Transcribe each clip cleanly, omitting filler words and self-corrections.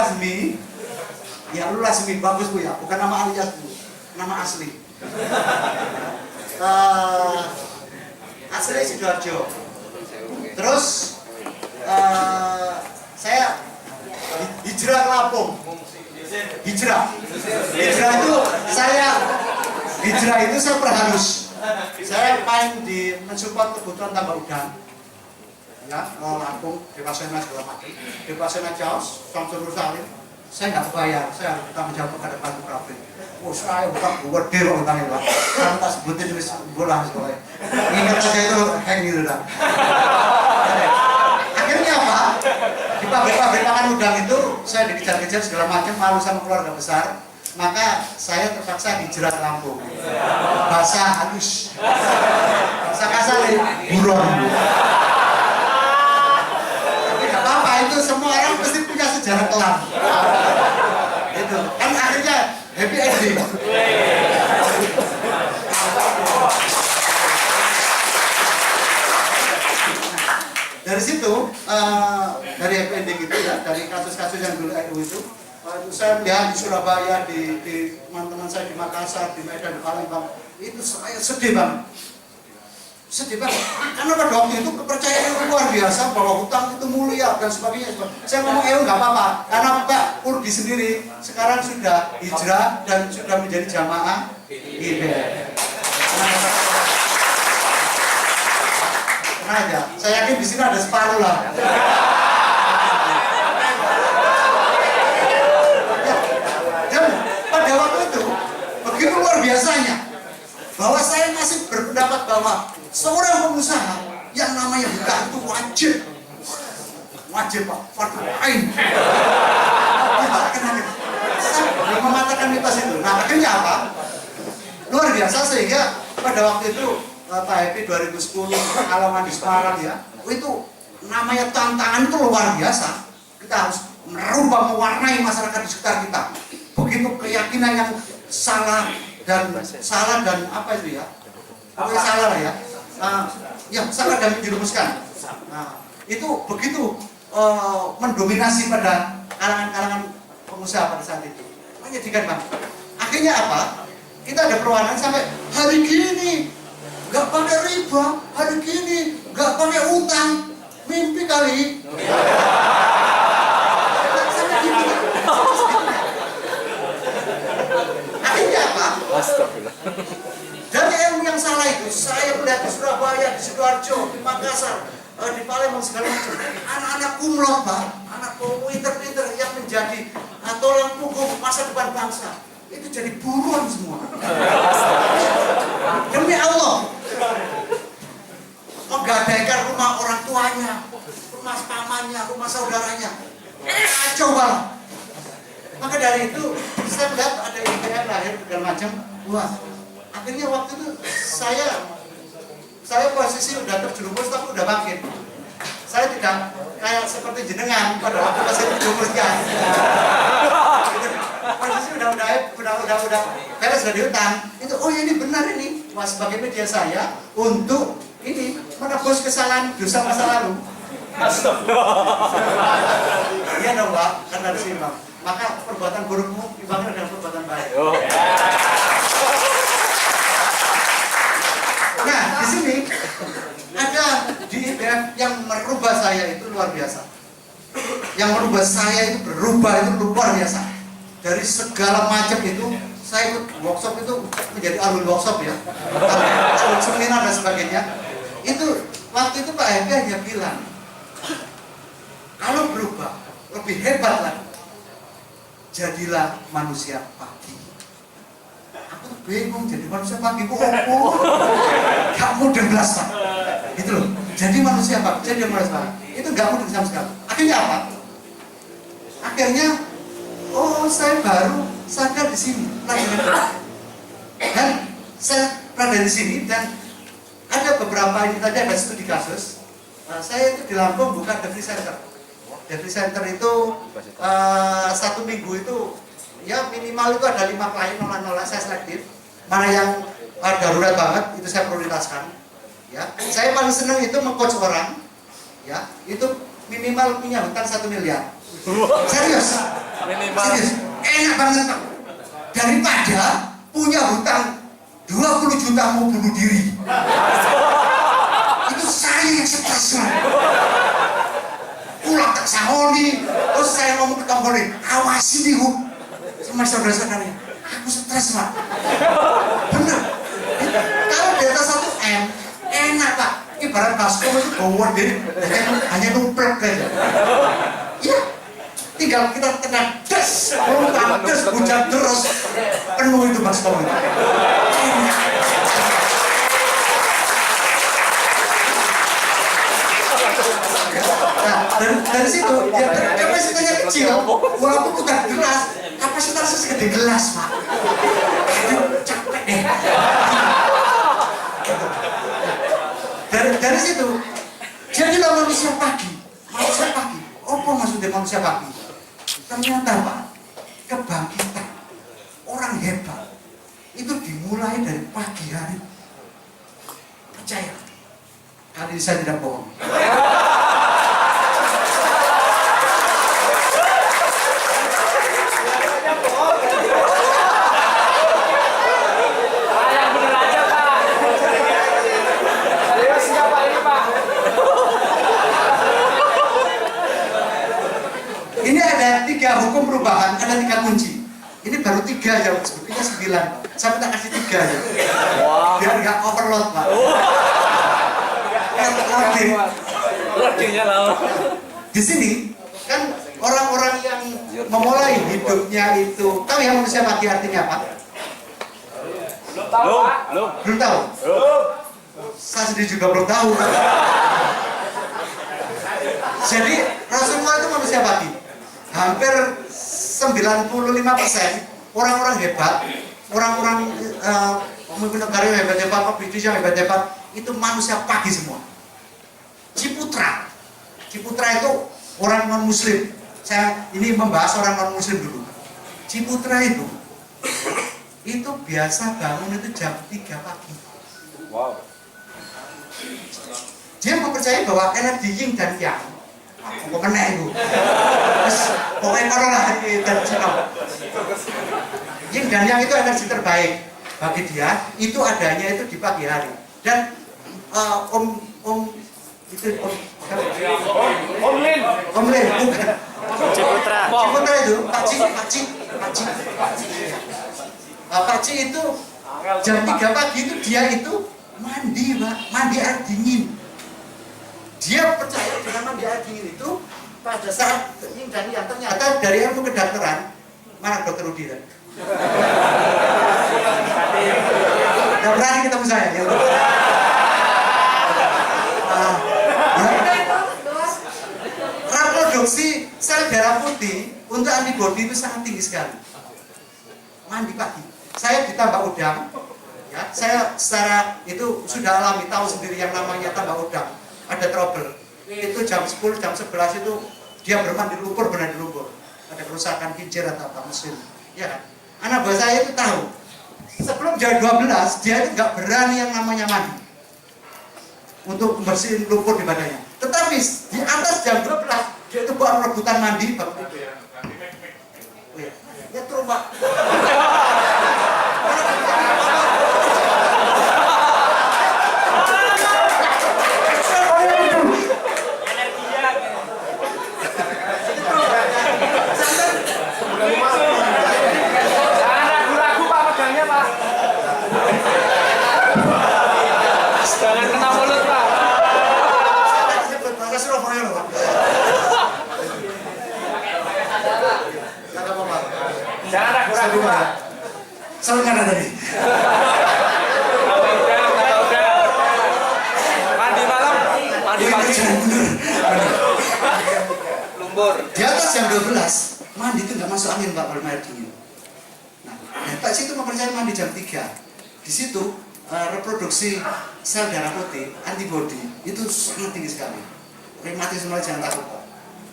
Lasmi. Ya Lulu Lasmi, bagus Bu ya, bukan nama alias Bu, nama asli. Asli Sidoarjo. Terus saya hijrah ke Lampung. Hijrah itu saya perharus. Saya main di mensupport kebutuhan tambah udang. Ya, Lampung, Dewasana segala macam. Dewasana Jaos, Samsul Salim. Saya nggak bayar, saya harus bertanggung jawab kepada Pak Bupati. Oh, saya bukan gede kok utangnya Pak. Saya tak sebutin di bola sekolah. Ingat saja itu hang gitu dah. Akhirnya apa? Di pabrik-pabrik makan udang itu saya dikejar-kejar segala macam, malu sama keluarga besar. Maka saya terpaksa hijrah ke Lampung. Bahasa halus, bahasa kasar, buron. Tapi nggak apa-apa, itu semua orang pasti punya sejarah kelam. Itu kan akhirnya happy ending. Dari situ, dari happy ending itu ya, dari kasus-kasus yang dulu itu, saya melihat di Surabaya, di teman-teman saya di Makassar, di Medan, di Palembang, itu saya sedih banget. Sedih banget, karena pada waktu itu kepercayaan yang luar biasa bahwa hutang itu mulia dan sebagainya. Saya ngomong nggak apa-apa, karena Pak Urdi sendiri sekarang sudah hijrah dan sudah menjadi jamaah IBF. Tenang aja, saya yakin di sini ada separuh lah. Dan pada waktu itu begitu luar biasanya bahwa saya masih berpendapat bahwa seorang pengusaha yang namanya buka itu wajib Pak, fardu ain. Saya mematahkan mitos itu. Nah akhirnya apa? Luar biasa sehingga pada waktu itu Pak Happy 2010 pengalaman di Semarang ya, itu namanya tantangan itu luar biasa. Kita harus merubah, mewarnai masyarakat di sekitar kita. Begitu keyakinan yang salah dan apa itu ya? Apa yang salah ya? Yang salah dan menjerumuskan. Nah, itu begitu mendominasi pada kalangan-kalangan pengusaha pada saat itu. Menyedihkan Bang. Akhirnya apa? Kita ada perlawanan sampai hari gini nggak pakai riba, hari gini nggak pakai utang. Mimpi kali. Akhirnya apa? Dari ilmu yang salah itu, saya melihat di Surabaya, di Sidoarjo, di Makassar, di Palembang segala macam. Anak-anak kumlot Pak, anak pinter-pinter yang menjadi tulang punggung masa depan bangsa. Itu jadi buruan semua. Demi Allah, menggadaikan rumah orang tuanya, rumah pamannya, rumah saudaranya. Kacau banget. Maka dari itu saya melihat ada IBF lahir segala macam. Wah, akhirnya waktu itu saya posisi udah terjerumus tapi udah bangkit. Saya tidak kayak seperti jenengan pada waktu masih terjerumusnya. Posisi udah beres dari hutang. Itu oh ini benar ini. Wah, sebagai media saya untuk ini menebus kesalahan dosa masa lalu. Iya dong Pak, kan harus imbang. Maka perbuatan burukmu dibangun dengan perbuatan baik. Nah, di sini ada di IBF yang merubah saya itu luar biasa. Yang merubah saya itu berubah itu luar biasa. Dari segala macam itu, saya ikut workshop itu menjadi alumni workshop ya, alumni seminar dan sebagainya. Itu waktu itu Pak Happy hanya bilang, kalau berubah lebih hebat lagi, jadilah manusia pagi. Aku bingung jadi manusia pagi kok gak mudah belas Pak. Gitu loh. Jadi manusia pagi, jadi manusia pagi. Itu gak mudah sama sekali. Akhirnya apa? Akhirnya oh saya baru sadar di sini dan saya berada di sini dan ada beberapa ini tadi ada studi kasus. Saya itu di Lampung buka Devri Center. Devri Center itu satu minggu itu ya minimal itu ada 5 klien nolak saya selektif. Mana yang darurat banget itu saya prioritaskan. Ya, saya paling senang itu meng-coach orang. Ya, itu minimal punya hutang 1 miliar. Serius. Serius, enak banget Pak. Daripada punya hutang 20 juta mau bunuh diri. Itu saya yang stres Pak. Pulang tak sahoni, terus saya ngomong ke Kapolri, awasi nih Bu, sama saudara-saudaranya, aku stres Pak. Bener. Kalau di atas 1 M, enak Pak. Ibarat baskom itu bawa diri, hanya numplek aja. Iya, tinggal kita tenang, des, lompat, des, hujan terus, penuh itu baskom itu. Enak. Nah, dari situ, ya, kapasitasnya kecil, walaupun bukan gelas, kapasitasnya segede gelas Pak. Aduh, capek deh. Dari situ, jadilah manusia pagi. Manusia pagi. Apa maksudnya manusia pagi? Ternyata Pak, kebangkitan orang hebat itu dimulai dari pagi hari. Percaya, kali ini saya tidak bohong. Ini ada 3 hukum perubahan, ada 3 kunci. Ini baru 3 aja, sebetulnya 9. Saya minta kasih 3 aja. Biar nggak overload Pak. Loadingnya lah. Di sini kan orang-orang yang memulai hidupnya itu, tahu ya manusia pagi artinya apa? Belum tahu. Saya sendiri juga belum tahu. Jadi Rasulullah itu manusia pagi. Hampir 95% orang-orang hebat, orang-orang pemimpin negara yang hebat-hebat, bisnis yang hebat-hebat, itu manusia pagi semua. Ciputra itu orang non-muslim. Saya ini membahas orang non-muslim dulu. Ciputra itu biasa bangun itu jam 3 pagi. Wow. Dia mempercayai bahwa energi yin dan yang, apa kena itu? Pokoknya kalau lah dan Cina. Yin dan yang itu energi terbaik bagi dia. Itu adanya itu di pagi hari. Dan Om Lin bukan. Ciputra itu Pak Ci itu jam 3 pagi itu dia itu mandi Pak, mandi air dingin. Dia percaya dengan mandi air dingin itu pada saat yin dan yang, ternyata dari ilmu kedokteran, mana dokter Udi kan? Gak berani ketemu saya ya. Reproduksi sel darah putih untuk antibodi itu sangat tinggi sekali. Mandi pagi. Saya ditambah udang, ya. Saya secara itu sudah alami, tahu sendiri yang namanya tambah udang. Ada trouble. Itu jam 10, jam 11 itu dia bermandi lumpur, benar di lumpur. Ada kerusakan kincir atau apa mesin. Ya kan? Anak buah saya itu tahu. Sebelum jam 12 dia itu nggak berani yang namanya mandi untuk bersihin lumpur di badannya. Tetapi di atas jam 12 dia itu baru rebutan mandi baru itu. Ya terus Pak. Jangan kena mulut Pak. Jangan ragu-ragu Pak. Selalu kanan tadi. Mandi malam, mandi pagi. Lumpur. Di atas jam 12 mandi itu nggak masuk angin Pak kalau air dingin. Nah, Pak Ci itu mempercayai mandi jam 3. Di situ reproduksi sel darah putih, antibodi itu sangat tinggi sekali. Rematisme jangan takut Pak.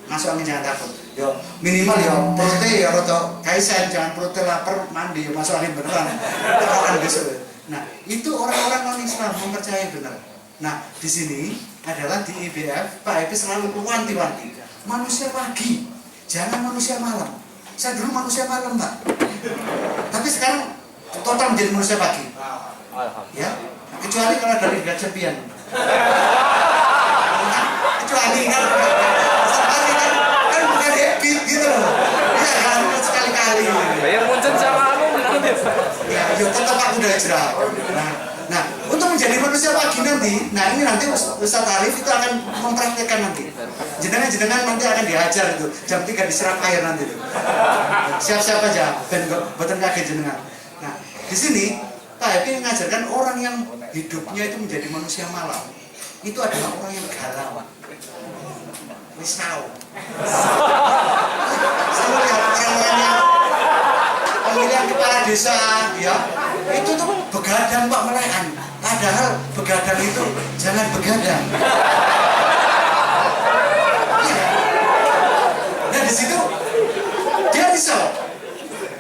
Masuk angin jangan takut. Yo minimal yo protein ya roto kaisen jangan protein lapar mandi yo masuk angin beneran. Terokan besok. Nah, itu orang-orang non-Islam mempercayai benar. Nah, di sini adalah di IBF Pak Epi selalu wanti-wanti. Manusia pagi, jangan manusia malam. Saya dulu manusia malam, Pak. Tapi sekarang total menjadi manusia pagi. Ya, kecuali kalau dari Liga Champion. Kecuali kan bukan happy gitu loh. Iya kan, sekali-kali. Bayar Munchen sama aku menang. Ya, tetap aku udah hijrah. Nah, untuk menjadi manusia pagi nanti, nah ini nanti Ustaz Arif itu akan mempraktekkan nanti. Jenengan nanti akan diajar itu, jam 3 diserap air nanti itu. Siap-siap aja, dan buatan kaget jenengan. Nah, di sini Pak Happy mengajarkan orang yang hidupnya itu menjadi manusia malam. Itu adalah orang yang galau. Risau. Saya lihat orang-orang yang pemilihan kepala desa, ya, itu tuh begadang Pak melekan. Padahal begadang itu jangan begadang. Ya. Nah di situ dia risau.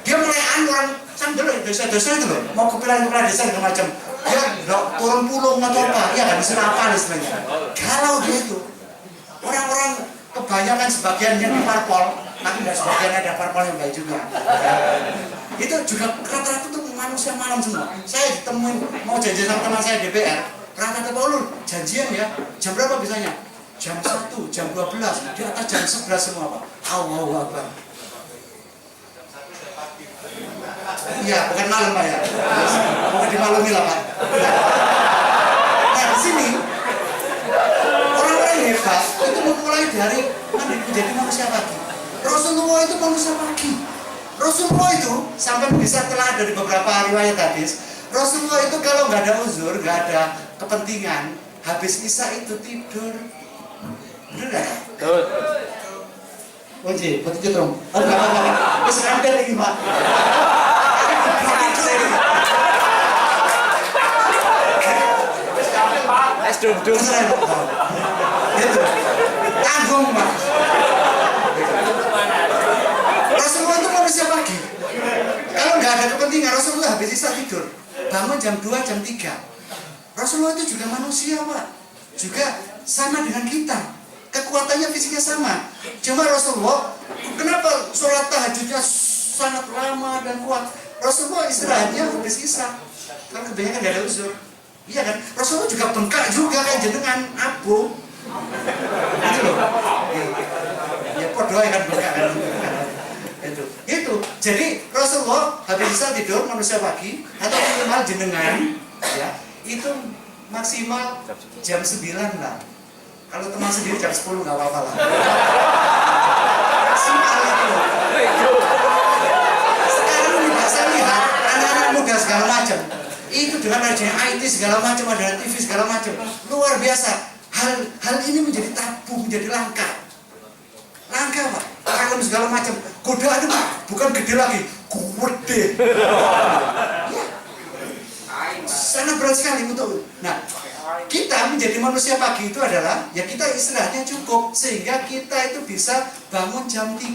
Dia melekan orang sambil desa-desa itu loh, mau kepala desa segala macam. Dia turun pulung atau apa, ya kan disuruh apa istilahnya. Galau dia itu. Orang-orang kebanyakan sebagiannya di parpol, tapi nggak sebagian ada parpol yang baik juga. Itu juga rata-rata tuh manusia malam semua. Saya ditemuin mau janjian sama teman saya DPR, rata-rata Pak Ulul janjian ya, jam berapa biasanya? Jam 1, jam 12, di atas jam 11 semua Pak. Allahu Akbar. Iya, bukan malam Pak ya. Bukan dimaklumi lah Pak. Nah di sini orang-orang hebat itu memulai dari menjadi manusia pagi. Rasulullah itu manusia pagi. Rasulullah itu sampai bisa telah dari beberapa riwayat hadis. Rasulullah itu kalau nggak ada uzur, nggak ada kepentingan, habis isya itu tidur. Bener nggak? Betul. Oke, betul dong. Oh nggak apa-apa. Terus hampir lagi Pak. Es dum-dum. Itu tanggung Pak. Rasulullah itu manusia pagi. Kalau nggak ada kepentingan, Rasulullah habis isya tidur. Bangun jam 2, jam 3. Rasulullah itu juga manusia Pak. Juga sama dengan kita. Kekuatannya fisiknya sama. Cuma Rasulullah, kenapa sholat tahajudnya sangat lama dan kuat? Rasulullah istirahatnya habis isya. Karena kebanyakan nggak ada uzur. Iya kan? Rasulullah juga bengkak juga kan jenengan abu. Gitu loh. Ya podo kan bengkak kan. Itu. Jadi Rasulullah habis isya tidur manusia pagi atau minimal jenengan ya, itu maksimal jam 9 lah. Kalau teman sendiri jam 10 nggak apa-apa lah. Maksimal itu. Sekarang ini saya lihat anak-anak muda segala macam. Itu dengan adanya IT segala macam, ada TV segala macam, luar biasa. Hal ini menjadi tabu, menjadi langka Pak. Film segala macam, godaan Pak, bukan gede lagi, gede. Ya. Sangat berat sekali untuk. Nah, kita menjadi manusia pagi itu adalah ya kita istirahatnya cukup sehingga kita itu bisa bangun jam 3.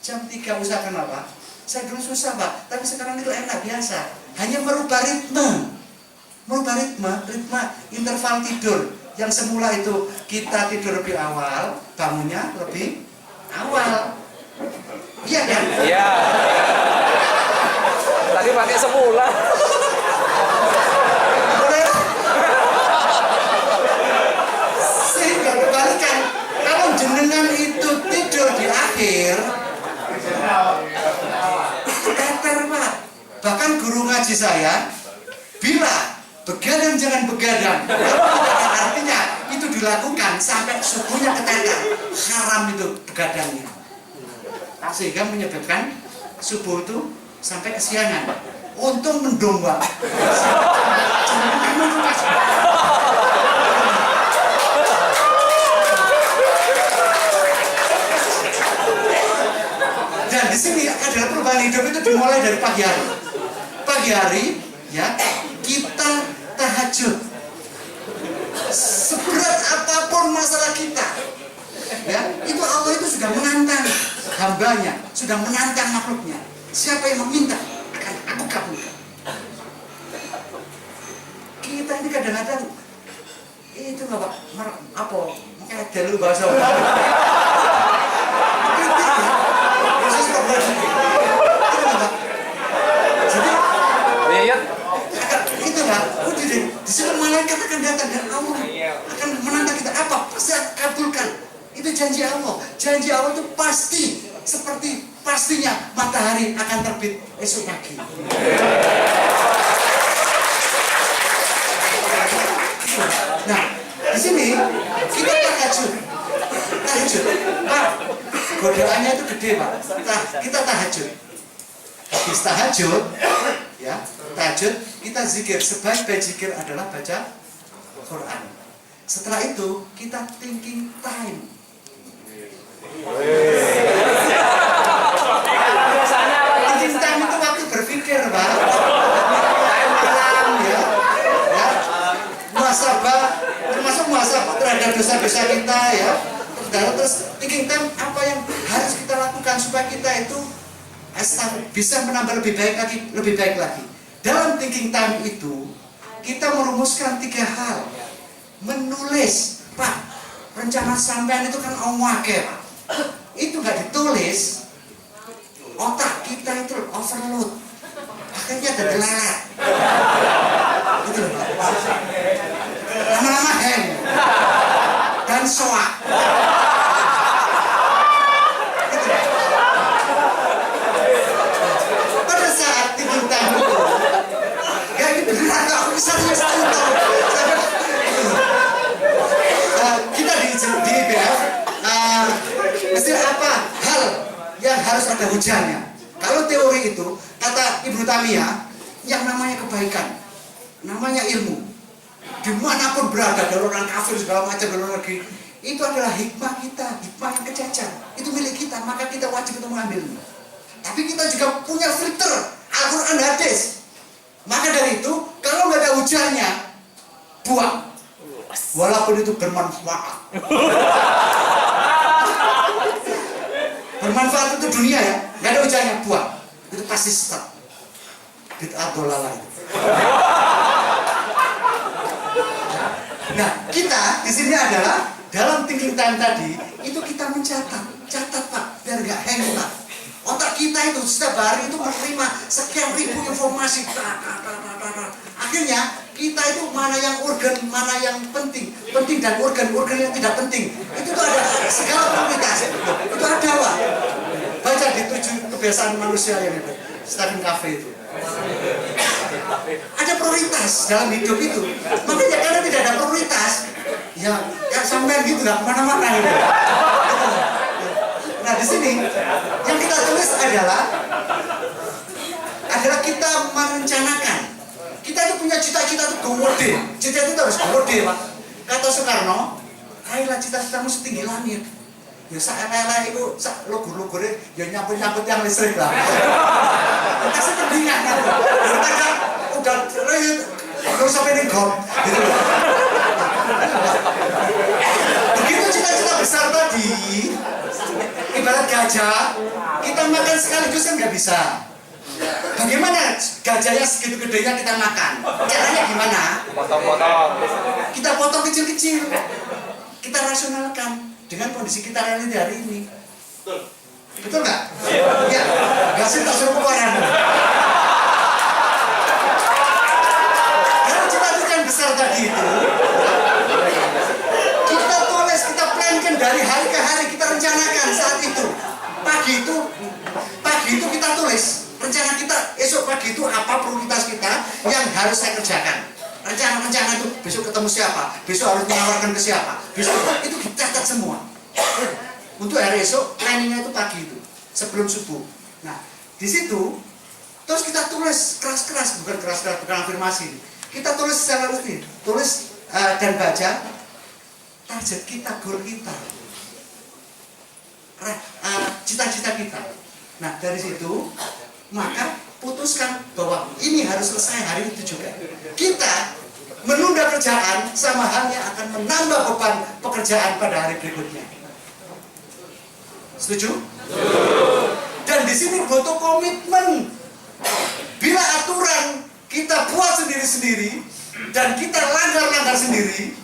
Jam 3 usahakan apa? Saya dulu susah Pak, tapi sekarang itu enak biasa. Hanya merubah ritme interval tidur. Yang semula itu kita tidur lebih awal, bangunnya lebih awal. Iya kan? Iya. Tadi pakai semula. Sehingga kebalikan, kalau jenengan itu tidur di akhir, teter Pak. Bahkan guru ngaji saya bilang, begadang jangan begadang. Artinya itu dilakukan sampai subuhnya keteter. Haram itu begadangnya. Sehingga menyebabkan subuh itu sampai kesiangan. Untung mendung Pak. Dan di sini adalah perubahan hidup itu dimulai dari pagi hari. Pagi hari, ya kita tahajud. Seberat apapun masalah kita, ya itu Allah itu sudah menantang hambanya, sudah menantang makhluknya. Siapa yang meminta akan aku kabulkan. Kita ini kadang-kadang itu nggak Pak, apa? Kayak dulu bahasa. Jadi Iya. itulah, di situ malaikat akan datang dan Allah akan menantang kita apa? Pasti akan kabulkan. Itu janji Allah. Janji Allah itu pasti seperti pastinya matahari akan terbit esok pagi. Nah, di sini kita tahajud. Pak, godaannya itu gede, Pak. Kita tahajud. Habis tahajud, ya, tahajud, kita zikir. Sebaik-baik zikir adalah baca Quran. Setelah itu, kita thinking time. Thinking time itu waktu berpikir, Pak. Malam, ya. Muhasabah, termasuk muhasabah terhadap dosa-dosa kita, ya. Terus thinking time apa yang harus kita lakukan supaya kita itu bisa menambah lebih baik lagi. Dalam thinking time itu kita merumuskan 3 hal. Menulis, Pak, rencana sampean itu kan omake, Pak. Itu nggak ditulis, otak kita itu overload, akhirnya ada lelet. Itu loh, Pak. Lama-lama hang dan soak. Pada saat thinking time itu, ya ini beneran nggak aku serius tahu. Kita di IBF mesti apa hal yang harus ada hujannya. Kalau teori itu kata Ibnu Taimiyah, yang namanya kebaikan, namanya ilmu, dimanapun berada, dari orang kafir segala macam dari luar negeri, itu adalah hikmah kita, hikmah yang kejajar, itu milik kita, maka kita wajib untuk mengambilnya. Tapi kita juga punya filter Al-Quran hadis. Maka dari itu, kalau nggak ada hujannya, buang. Walaupun itu bermanfaat. Bermanfaat untuk dunia, ya, nggak ada hujannya, buang. Itu pasti sesat. Bid'ah dolalah itu. Nah, kita di sini adalah dalam thinking time tadi itu kita catat, Pak, biar nggak hang, Pak. Otak kita itu setiap hari itu menerima sekian ribu informasi. Akhirnya kita itu mana yang urgen, mana yang penting dan organ yang tidak penting. Itu tuh ada segala prioritas. Itu ada, Pak. Baca di 7 kebiasaan manusia yang itu, Stephen Covey itu. Ada prioritas dalam hidup itu. Makanya karena tidak ada prioritas, ya sampai gitu nggak kemana-mana gitu. Nah di sini yang kita tulis adalah kita merencanakan. Kita itu punya cita-cita itu gede. Cita-cita itu harus gede, Pak. Kata Soekarno, raihlah cita-citamu setinggi langit. Ya saya itu logo-logo ya nyambut yang listrik lah. Kasih tebingan kan. Kita udah terus sampai nih gom gitu loh. Begitu cita-cita besar tadi, ibarat gajah, kita makan sekaligus kan nggak bisa. Bagaimana gajahnya segitu gedenya kita makan? Caranya gimana? Potong-potong. Kita potong kecil-kecil. Kita rasionalkan dengan kondisi kita realita hari ini. Betul nggak? Iya. Nggak sih tak suruh keluaran. Karena cita-cita yang besar tadi itu, kita tulis, kita plankan dari hari ke hari, kita rencanakan saat itu. Pagi itu kita tulis. Rencana kita esok pagi itu apa prioritas kita yang harus saya kerjakan. Rencana-rencana itu besok ketemu siapa, besok harus menawarkan ke siapa, besok itu kita catat semua. Untuk hari esok planningnya itu pagi itu sebelum subuh. Nah di situ terus kita tulis keras-keras, bukan afirmasi. Kita tulis secara rutin, tulis dan baca target kita, goal kita, cita-cita kita. Nah dari situ maka putuskan bahwa ini harus selesai hari itu juga. Kita menunda kerjaan sama halnya akan menambah beban pekerjaan pada hari berikutnya. Setuju? Dan di sini butuh komitmen. Bila aturan kita buat sendiri-sendiri dan kita langgar-langgar sendiri,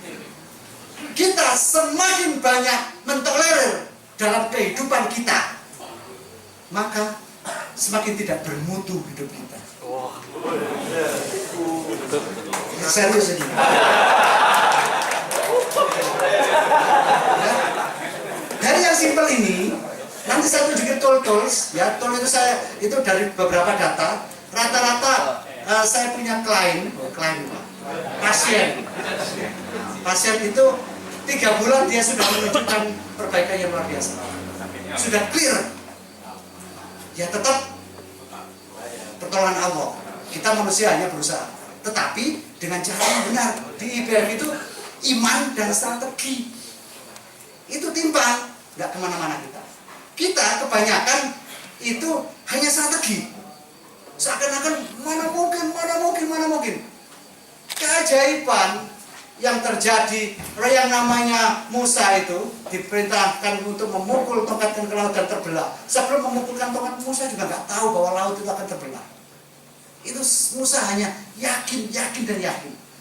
kita semakin banyak mentolerir dalam kehidupan kita. Maka semakin tidak bermutu hidup kita. Wah. Serius ini. Dari yang simpel ini, nanti saya tunjukin tools ya. Tool itu dari beberapa data. Rata-rata saya punya pasien itu 3 bulan dia sudah menunjukkan perbaikan yang luar biasa, sudah clear. Ya tetap pertolongan Allah, kita manusia hanya berusaha, tetapi dengan cara yang benar. Di IBM itu iman dan strategi itu timbang, nggak kemana-mana kita kebanyakan itu hanya strategi, seakan-akan mana mungkin. Keajaiban yang terjadi, yang namanya Musa itu diperintahkan untuk memukul tongkat ke laut dan terbelah. Sebelum memukulkan tongkat, Musa juga nggak tahu bahwa laut itu akan terbelah. Itu Musa hanya yakin.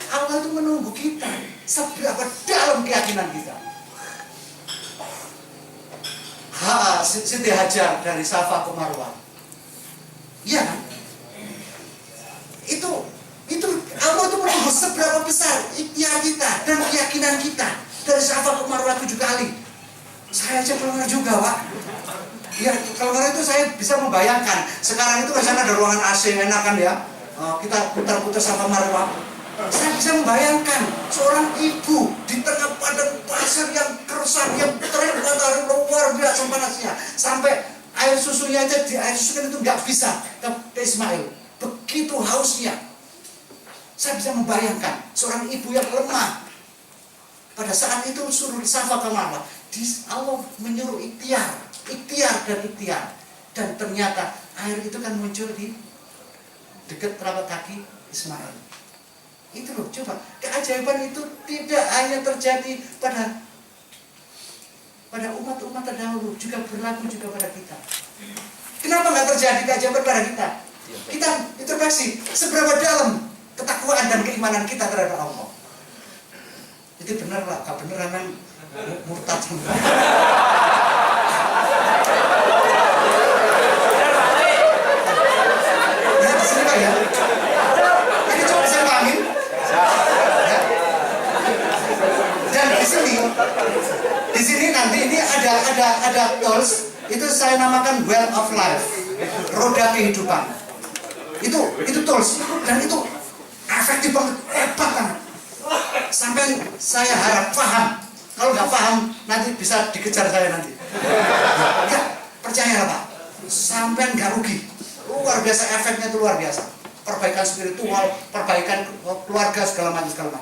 Allah itu menunggu kita seberapa dalam keyakinan kita. Siti Hajar dari Safa ke Marwah, iya kan? Itu Allah itu menunggu seberapa besar ikhtiar kita dan keyakinan kita. Dari Safa ke Marwah 7 kali. Saya aja keluar juga, Pak. Ya, kalau itu saya bisa membayangkan. Sekarang itu kan sana ada ruangan AC enak kan ya. Kita putar-putar Safa Marwah. Saya bisa membayangkan seorang ibu di tengah padang pasir yang kerusak, yang terik matahari luar biasa panasnya, sampai air susunya aja di air susu itu nggak bisa ke Ismail. Begitu hausnya. Saya bisa membayangkan seorang ibu yang lemah. Pada saat itu suruh Safa ke Marwah, Allah menyuruh ikhtiar. Dan ternyata air itu kan muncul di dekat telapak kaki Ismail. Itu loh, coba, keajaiban itu tidak hanya terjadi pada umat-umat terdahulu, juga berlaku juga pada kita. Kenapa nggak terjadi keajaiban pada kita? Kita introspeksi seberapa dalam ketakwaan dan keimanan kita terhadap Allah. Itu benar lah, gak beneran kan murtad. Ya, di sini Pak ya. Ini coba saya pahamin. Ya. Dan di sini nanti ini ada tools, itu saya namakan well of life, roda kehidupan. Itu tools dan itu efektif banget, hebat banget. Sampai saya harap paham. Kalau nggak paham nanti bisa dikejar saya nanti. Ya, percayalah Pak, sampai nggak rugi. Luar biasa, efeknya itu luar biasa. Perbaikan spiritual, perbaikan keluarga, segala macam.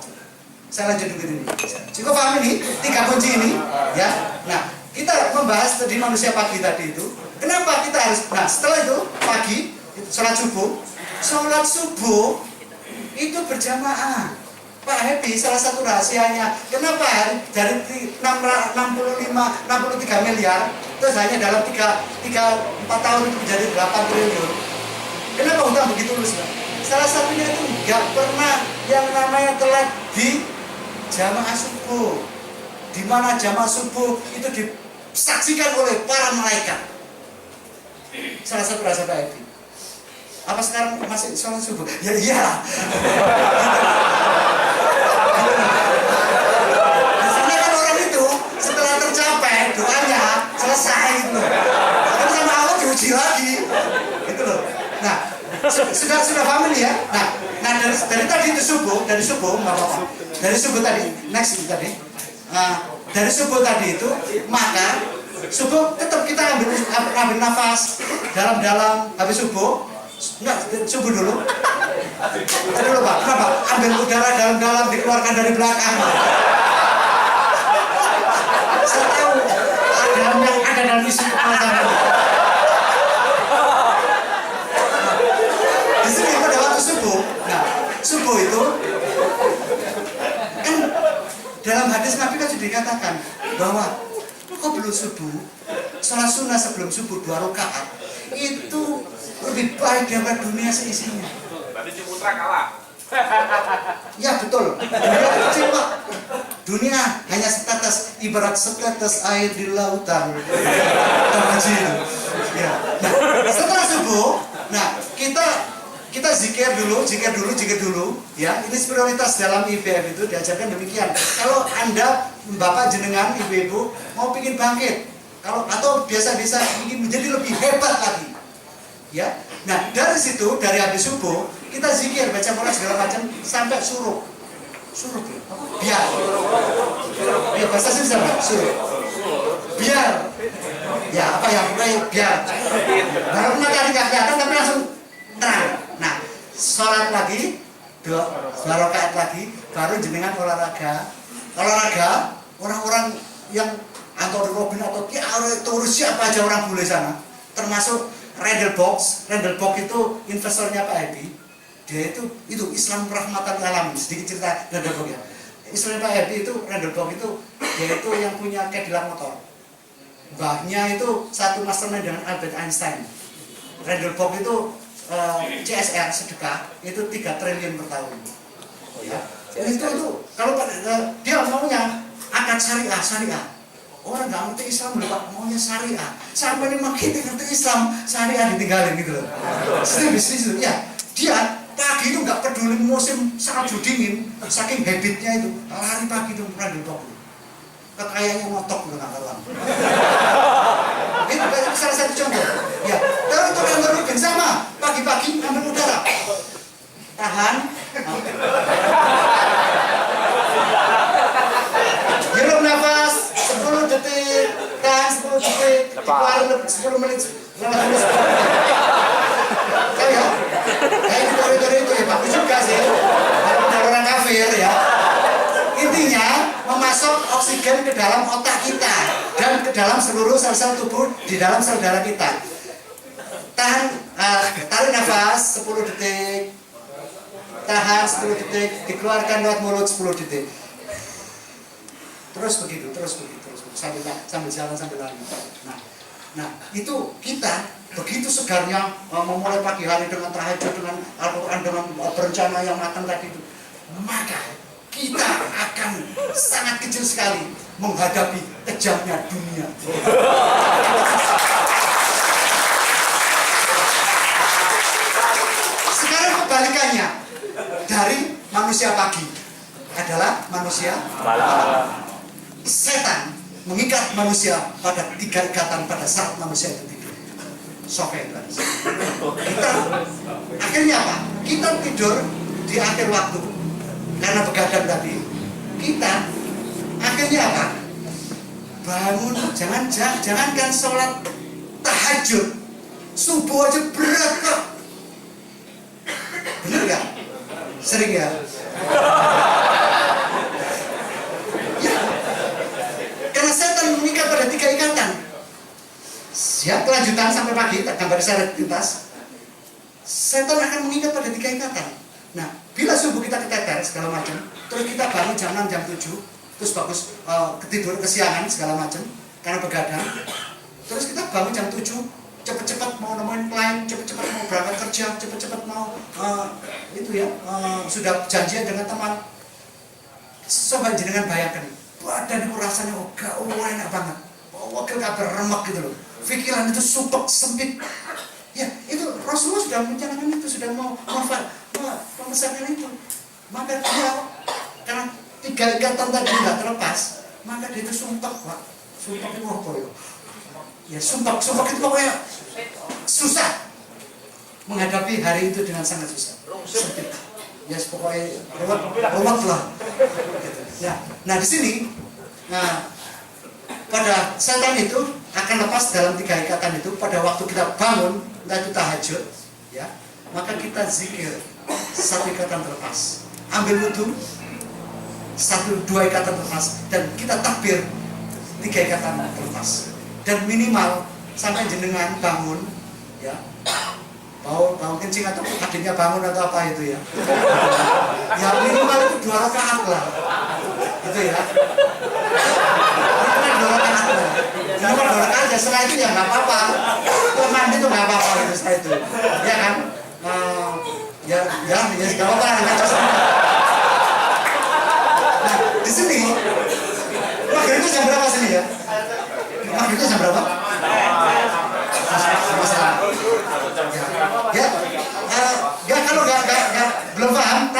Saya lanjut dulu ini. Cukup paham ini 3 kunci ini, ya. Nah, kita membahas tadi manusia pagi tadi itu. Kenapa kita harus? Nah, setelah itu pagi, sholat subuh itu berjamaah. Pak Happy, salah satu rahasianya kenapa dari 63 miliar terus hanya dalam 3-4 tahun itu menjadi 8 triliun. Kenapa hutang begitu lurus? Salah satunya itu nggak pernah yang namanya telat di jamaah subuh, di mana jamaah subuh itu disaksikan oleh para malaikat. Salah satu rahasia Pak Happy. Apa sekarang masih sholat subuh? Ya iyalah. Biasanya kan orang itu setelah tercapai doanya selesai gitu. Tapi sama Allah diuji lagi, gitu loh. Nah, sudah paham ini ya. Nah dari tadi itu dari subuh nggak apa-apa. Dari subuh tadi, next itu tadi. Dari subuh tadi itu maka subuh tetap kita ambil nafas dalam-dalam habis subuh. Enggak, subuh dulu. Tadi dulu Pak, kenapa? Ambil udara dalam-dalam, dikeluarkan dari belakang. Saya tahu ada yang ada dalam isi kepala saya. Di sini pada waktu subuh, nah subuh itu kan dalam hadis Nabi kan sudah dikatakan bahwa kok belum subuh, sholat sunnah sebelum subuh 2 rakaat itu lebih baik daripada dunia seisinya. Berarti Ciputra kalah. Ya betul. Dunia kecil Pak. Dunia hanya setetes, ibarat setetes air di lautan. Kecil. Ya. Nah, setelah subuh, nah kita zikir dulu, ya. Ini prioritas dalam IBF itu diajarkan demikian. Kalau Anda, Bapak jenengan, ibu-ibu mau pingin bangkit, atau biasa-biasa ingin menjadi lebih hebat lagi, ya. Nah, dari situ, dari habis subuh, kita zikir, baca Quran segala macam sampai suruh ya, biar. Ya bahasa sih sama, suruh. Biar. Ya apa ya, biar. Baru matahari nggak kelihatan tapi langsung terang. Nah, sholat lagi, dua rakaat lagi, baru jenengan olahraga. Orang-orang yang Anthony Robbins atau terus siapa aja orang bule sana, termasuk Randall Box itu investornya Pak Edi. Dia itu Islam rahmatan alamin. Sedikit cerita Randall Box ya. Istilahnya Pak Edi itu Randall Box itu dia itu yang punya Cadillac motor. Mbahnya itu satu mastermind dengan Albert Einstein. Randall Box itu CSR sedekah itu 3 triliun per tahun. Oh ya. Itu kalau dia maunya akad syariah. Orang nggak ngerti Islam loh Pak, maunya syariah. Sampai 5 kita ngerti Islam, syariah ditinggalin gitu loh. Serius ya. Dia pagi itu nggak peduli musim salju dingin, saking habitnya itu lari pagi itu Randall Box. Kekayanya ngotok dengan alam. Itu salah satu contoh. Ya, terus untuk Anthony Robbins sama, pagi-pagi ambil udara, tahan, hirup nafas 10 detik, tahan 10 detik, keluarin 10 menit, ya, ini teori itu ya bagus juga sih. Ada orang kafir ya. Intinya memasok oksigen ke dalam otak kita dan ke dalam seluruh sel-sel tubuh di dalam sel darah kita. Tarik nafas 10 detik, tahan 10 detik, dikeluarkan lewat mulut 10 detik. Terus begitu sambil jalan sambil lari. Nah itu kita begitu segarnya memulai pagi hari dengan tahajud, dengan Al-Quran, dengan berencana yang matang tadi itu, maka kita akan sangat kecil sekali menghadapi kejamnya dunia. Sekarang kebalikannya, dari manusia pagi adalah manusia malam. Setan mengikat manusia pada 3 ikatan pada saat manusia itu tidur. Kita akhirnya apa? Kita tidur di akhir waktu karena begadang tadi. Kita akhirnya apa? Bangun, jangankan sholat tahajud, subuh aja berat kok. Bener gak? Sering ya? Karena setan mengikat pada 3 ikatan. Siap kelanjutan sampai pagi, gambar seret tuntas. Setan akan mengikat pada 3 ikatan. Nah, bila subuh kita keteter segala macam, terus kita bangun jam 6, jam 7, terus bagus ketidur kesiangan segala macam karena begadang. Terus kita bangun jam 7, cepet-cepet mau nemuin klien, cepet-cepet mau berangkat kerja, cepet-cepet mau sudah janjian dengan teman. Coba jenengan bayangkan, badan itu rasanya enak banget, wakil kabar remek gitu loh, pikiran itu supek sempit. Ya itu Rasulullah sudah mencanangkan itu, sudah mau memesankan itu. Maka dia karena 3 ikatan tadi tidak terlepas, maka dia itu sumpah Pak. Sumpah itu apa ya? Ya sumpah itu pokoknya susah menghadapi hari itu dengan sangat susah. Sempit. Ya pokoknya ruwet lah. Gitu. Nah di sini, pada setan itu akan lepas dalam 3 ikatan itu pada waktu kita bangun, entah itu tahajud, ya, maka kita zikir 1 ikatan terlepas, ambil wudu 1-2 ikatan terlepas, dan kita takbir 3 ikatan terlepas, dan minimal sampai jenengan bangun, ya, bau kencing atau adiknya bangun atau apa itu ya, ya minimal itu 2 rakaat lah, itu ya. Nomor 2 rakaat ya, setelah itu ya nggak apa-apa. Kalau mandi tuh nggak apa-apa gitu setelah itu, ya kan? Ya nggak apa-apa. Nah di sini, maghrib itu jam berapa sini ya? Maghrib itu jam berapa?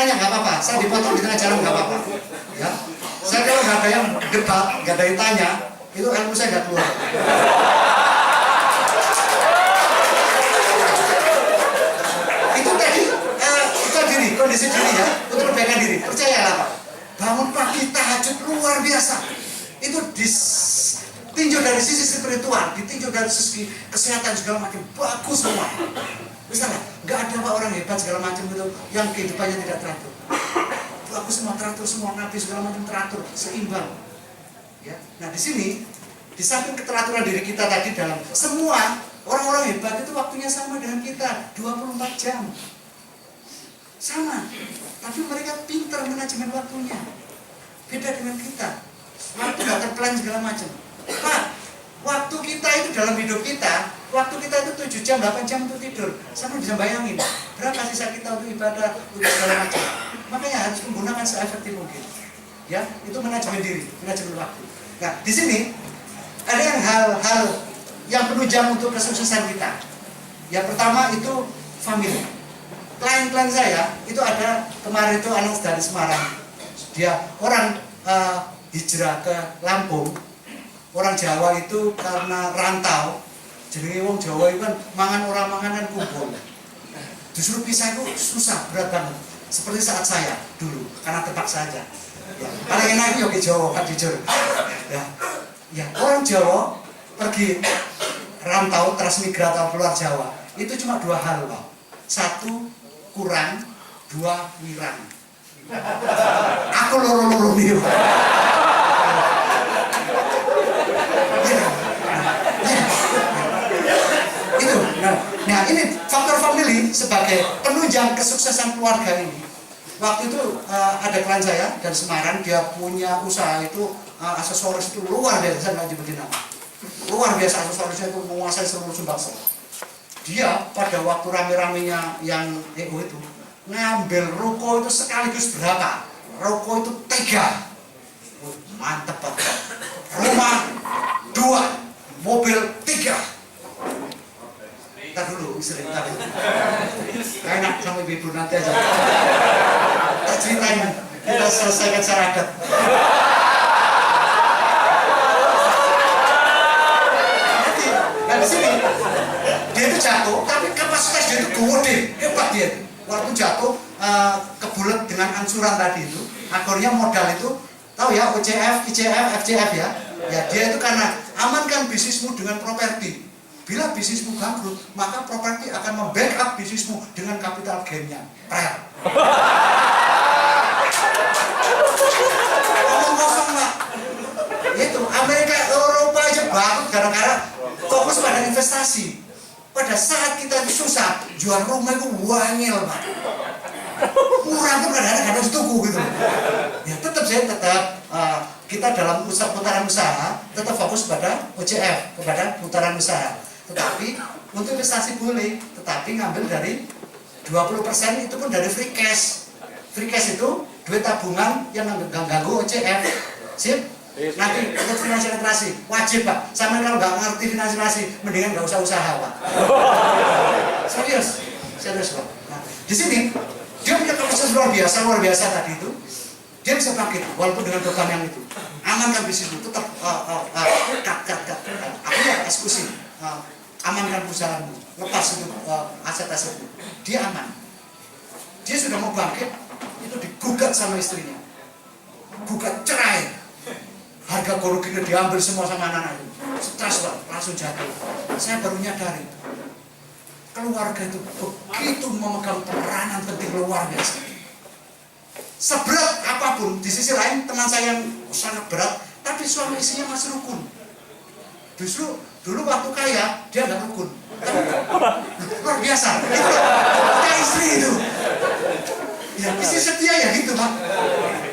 tanya nggak apa-apa, saya dipotong di tengah jalan nggak apa-apa. Ya, saya kalau nggak ada yang debat, nggak ada yang tanya, itu ilmu saya nggak keluar. Itu tadi itu diri, kondisi diri ya, untuk perbaikan diri. Percayalah Pak, bangun pagi tahajud luar biasa. Itu ditinjau dari sisi spiritual, ditinjau dari sisi kesehatan segala macam, bagus semua. Misalnya, nggak ada Pak orang hebat segala macam itu yang kehidupannya tidak teratur. Bagus semua, teratur semua, nabi segala macam teratur, seimbang. Ya, nah di sini, di samping keteraturan diri kita tadi dalam semua orang-orang hebat itu waktunya sama dengan kita, 24 jam. Sama, tapi mereka pintar manajemen waktunya. Beda dengan kita. Waktu nggak terplan segala macam. Pak, waktu kita itu dalam hidup kita, waktu kita itu 7 jam, 8 jam untuk tidur. Sama bisa bayangin, berapa sisa kita untuk ibadah, untuk segala macam. Makanya harus menggunakan se-efektif mungkin. Ya, itu manajemen diri, manajemen waktu. Nah, di sini ada yang hal-hal yang penunjang untuk kesuksesan kita. Yang pertama itu family. Klien-klien saya itu ada kemarin itu anak dari Semarang. Dia orang hijrah ke Lampung. Orang Jawa itu karena rantau, jadi wong Jawa itu kan mangan orang manganan kumpul. Justru pisah itu susah, berat banget. Seperti saat saya dulu, karena terpaksa saja. Ya, paling enak itu ke Jawa, kan jujur. Ya, orang Jawa pergi rantau, transmigrat atau keluar Jawa, itu cuma 2 hal, Pak. 1, kurang, 2, wirang. Aku loro-loro nih. Itu. Nah, ini faktor family sebagai penunjang kesuksesan keluarga ini. Waktu itu ada klien saya dari Semarang, dia punya usaha itu aksesoris itu luar biasa, saya nggak nyebutin nama. Luar biasa aksesorisnya itu menguasai seluruh Sumbaksel. Dia pada waktu rame-ramenya yang EO itu ngambil ruko itu sekaligus berapa? Ruko itu 3. Mantep Pak. Rumah 2, mobil 3. Ntar dulu, istri ntar dulu. Enak sama ibu nanti aja. Tak ceritain, kita selesaikan secara adat. Nah di sini dia itu jatuh, tapi kapasitas dia itu gede, hebat dia. Waktu jatuh kebulet dengan angsuran tadi itu, akhirnya modal itu tahu ya OCF, ICF, FCF ya. Ya dia itu karena amankan bisnismu dengan properti. Bila bisnismu bangkrut, maka properti akan membackup bisnismu dengan capital gain-nya. Ngomong kosong Pak. Itu Amerika, Eropa aja bangkrut gara-gara fokus pada investasi. Pada saat kita itu susah, jual rumah itu wangil Pak. Murah tuh kadang-kadang setuju gitu. Ya tetap kita dalam putaran usaha tetap fokus pada OCF, kepada putaran usaha. Tetapi untuk investasi boleh, tetapi ngambil dari 20% itu pun dari free cash. Free cash itu duit tabungan yang ganggu OCF. Sip? Nanti untuk finansial literasi wajib Pak. Sama kalau nggak ngerti finansial literasi, mendingan nggak usah usaha Pak. Serius Pak. Nah, di sini dia punya kapasitas luar biasa tadi itu. Dia bisa bangkit walaupun dengan beban yang itu. Amankan bisnis itu, tetap aku ya eksekusi. Amankan perusahaanmu, lepas itu aset-asetmu. Dia aman. Dia sudah mau bangkit, itu digugat sama istrinya. Gugat cerai. Harga koruginya diambil semua sama anak-anak itu. Stres Pak, langsung jatuh. Saya baru nyadari. Keluarga itu begitu memegang peranan penting luar biasa. Seberat apapun, di sisi lain teman saya yang sangat berat, tapi suami istrinya masih rukun. Justru dulu waktu kaya dia nggak rukun. Luar biasa. Itu istri itu. Ya, istri setia ya gitu Pak.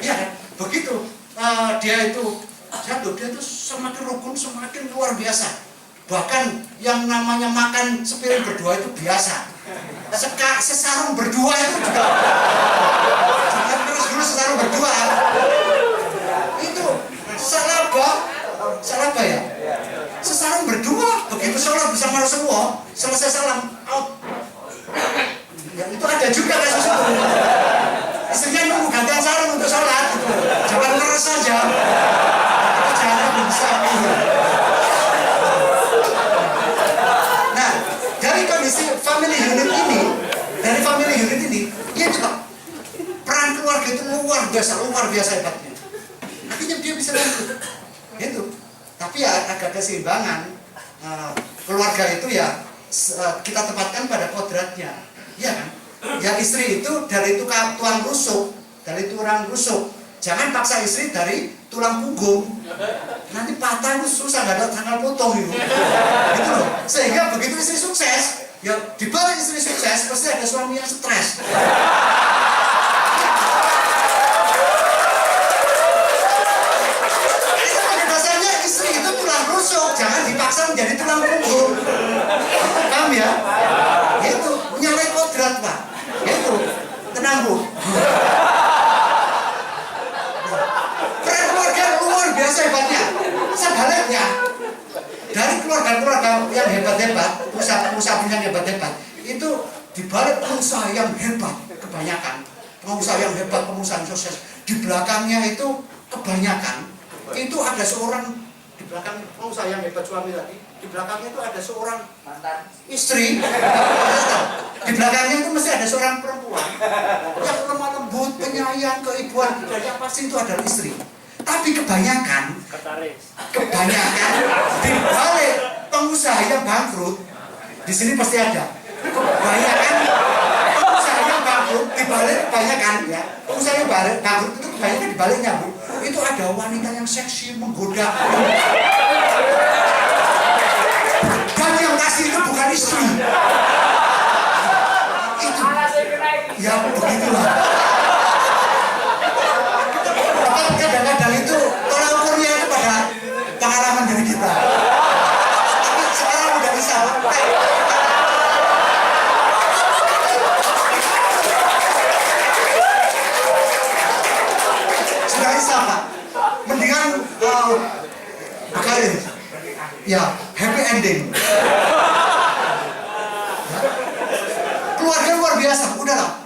Ya, begitu dia itu jatuh, dia itu semakin rukun, semakin luar biasa. Bahkan yang namanya makan sepiring berdua itu biasa. Sesarung berdua itu juga. Jangan terus dulu sesarung berdua. Itu salah apa ya? Sesarung berdua, begitu sholat bersama Rasulullah, selesai salam out. Ya, itu ada juga kasus itu. Istrinya dia bisa lanjut. Itu. Tapi ya agak keseimbangan. Keluarga itu ya kita tempatkan pada kodratnya, ya kan? Ya istri itu dari tulang rusuk, dari tulang rusuk. Jangan paksa istri dari tulang punggung. Nanti patah itu susah, nggak ada tanggal potong itu. Gitu loh. Sehingga begitu istri sukses, ya di balik istri sukses pasti ada suami yang stres. Dasarnya istri itu tulang rusuk, jangan dipaksa menjadi tulang punggung. Paham ya? Itu menyalahi kodrat, Pak. Itu tenang, Bu. Peran keluarga luar biasa hebatnya. Sebaliknya, dari keluarga-keluarga yang hebat-hebat, pengusaha yang hebat-hebat, itu dibalik pengusaha yang hebat kebanyakan, pengusaha yang hebat, pengusaha yang sukses, di belakangnya itu kebanyakan itu ada seorang, di belakang pengusaha yang hebat suami tadi, di belakangnya itu ada seorang mantan istri. Di belakangnya itu mesti ada seorang perempuan yang lemah lembut, penyayang, keibuan, dan yang pasti itu adalah istri. Tapi kebanyakan di balik pengusaha yang bangkrut, di sini pasti ada. Kebanyakan pengusaha yang bangkrut, di balik kebanyakan ya, pengusaha yang bangkrut itu kebanyakan di baliknya, Bu. Itu ada wanita yang seksi, menggoda. Dan yang kasih itu bukan istri. Itu. Ya begitulah. Kadang-kadang itu tolak ukurnya itu pada pengalaman dari kita. Tapi sekarang udah bisa. Sudah bisa, Pak. Mendingan kali ya happy ending. Keluarga luar biasa, udahlah.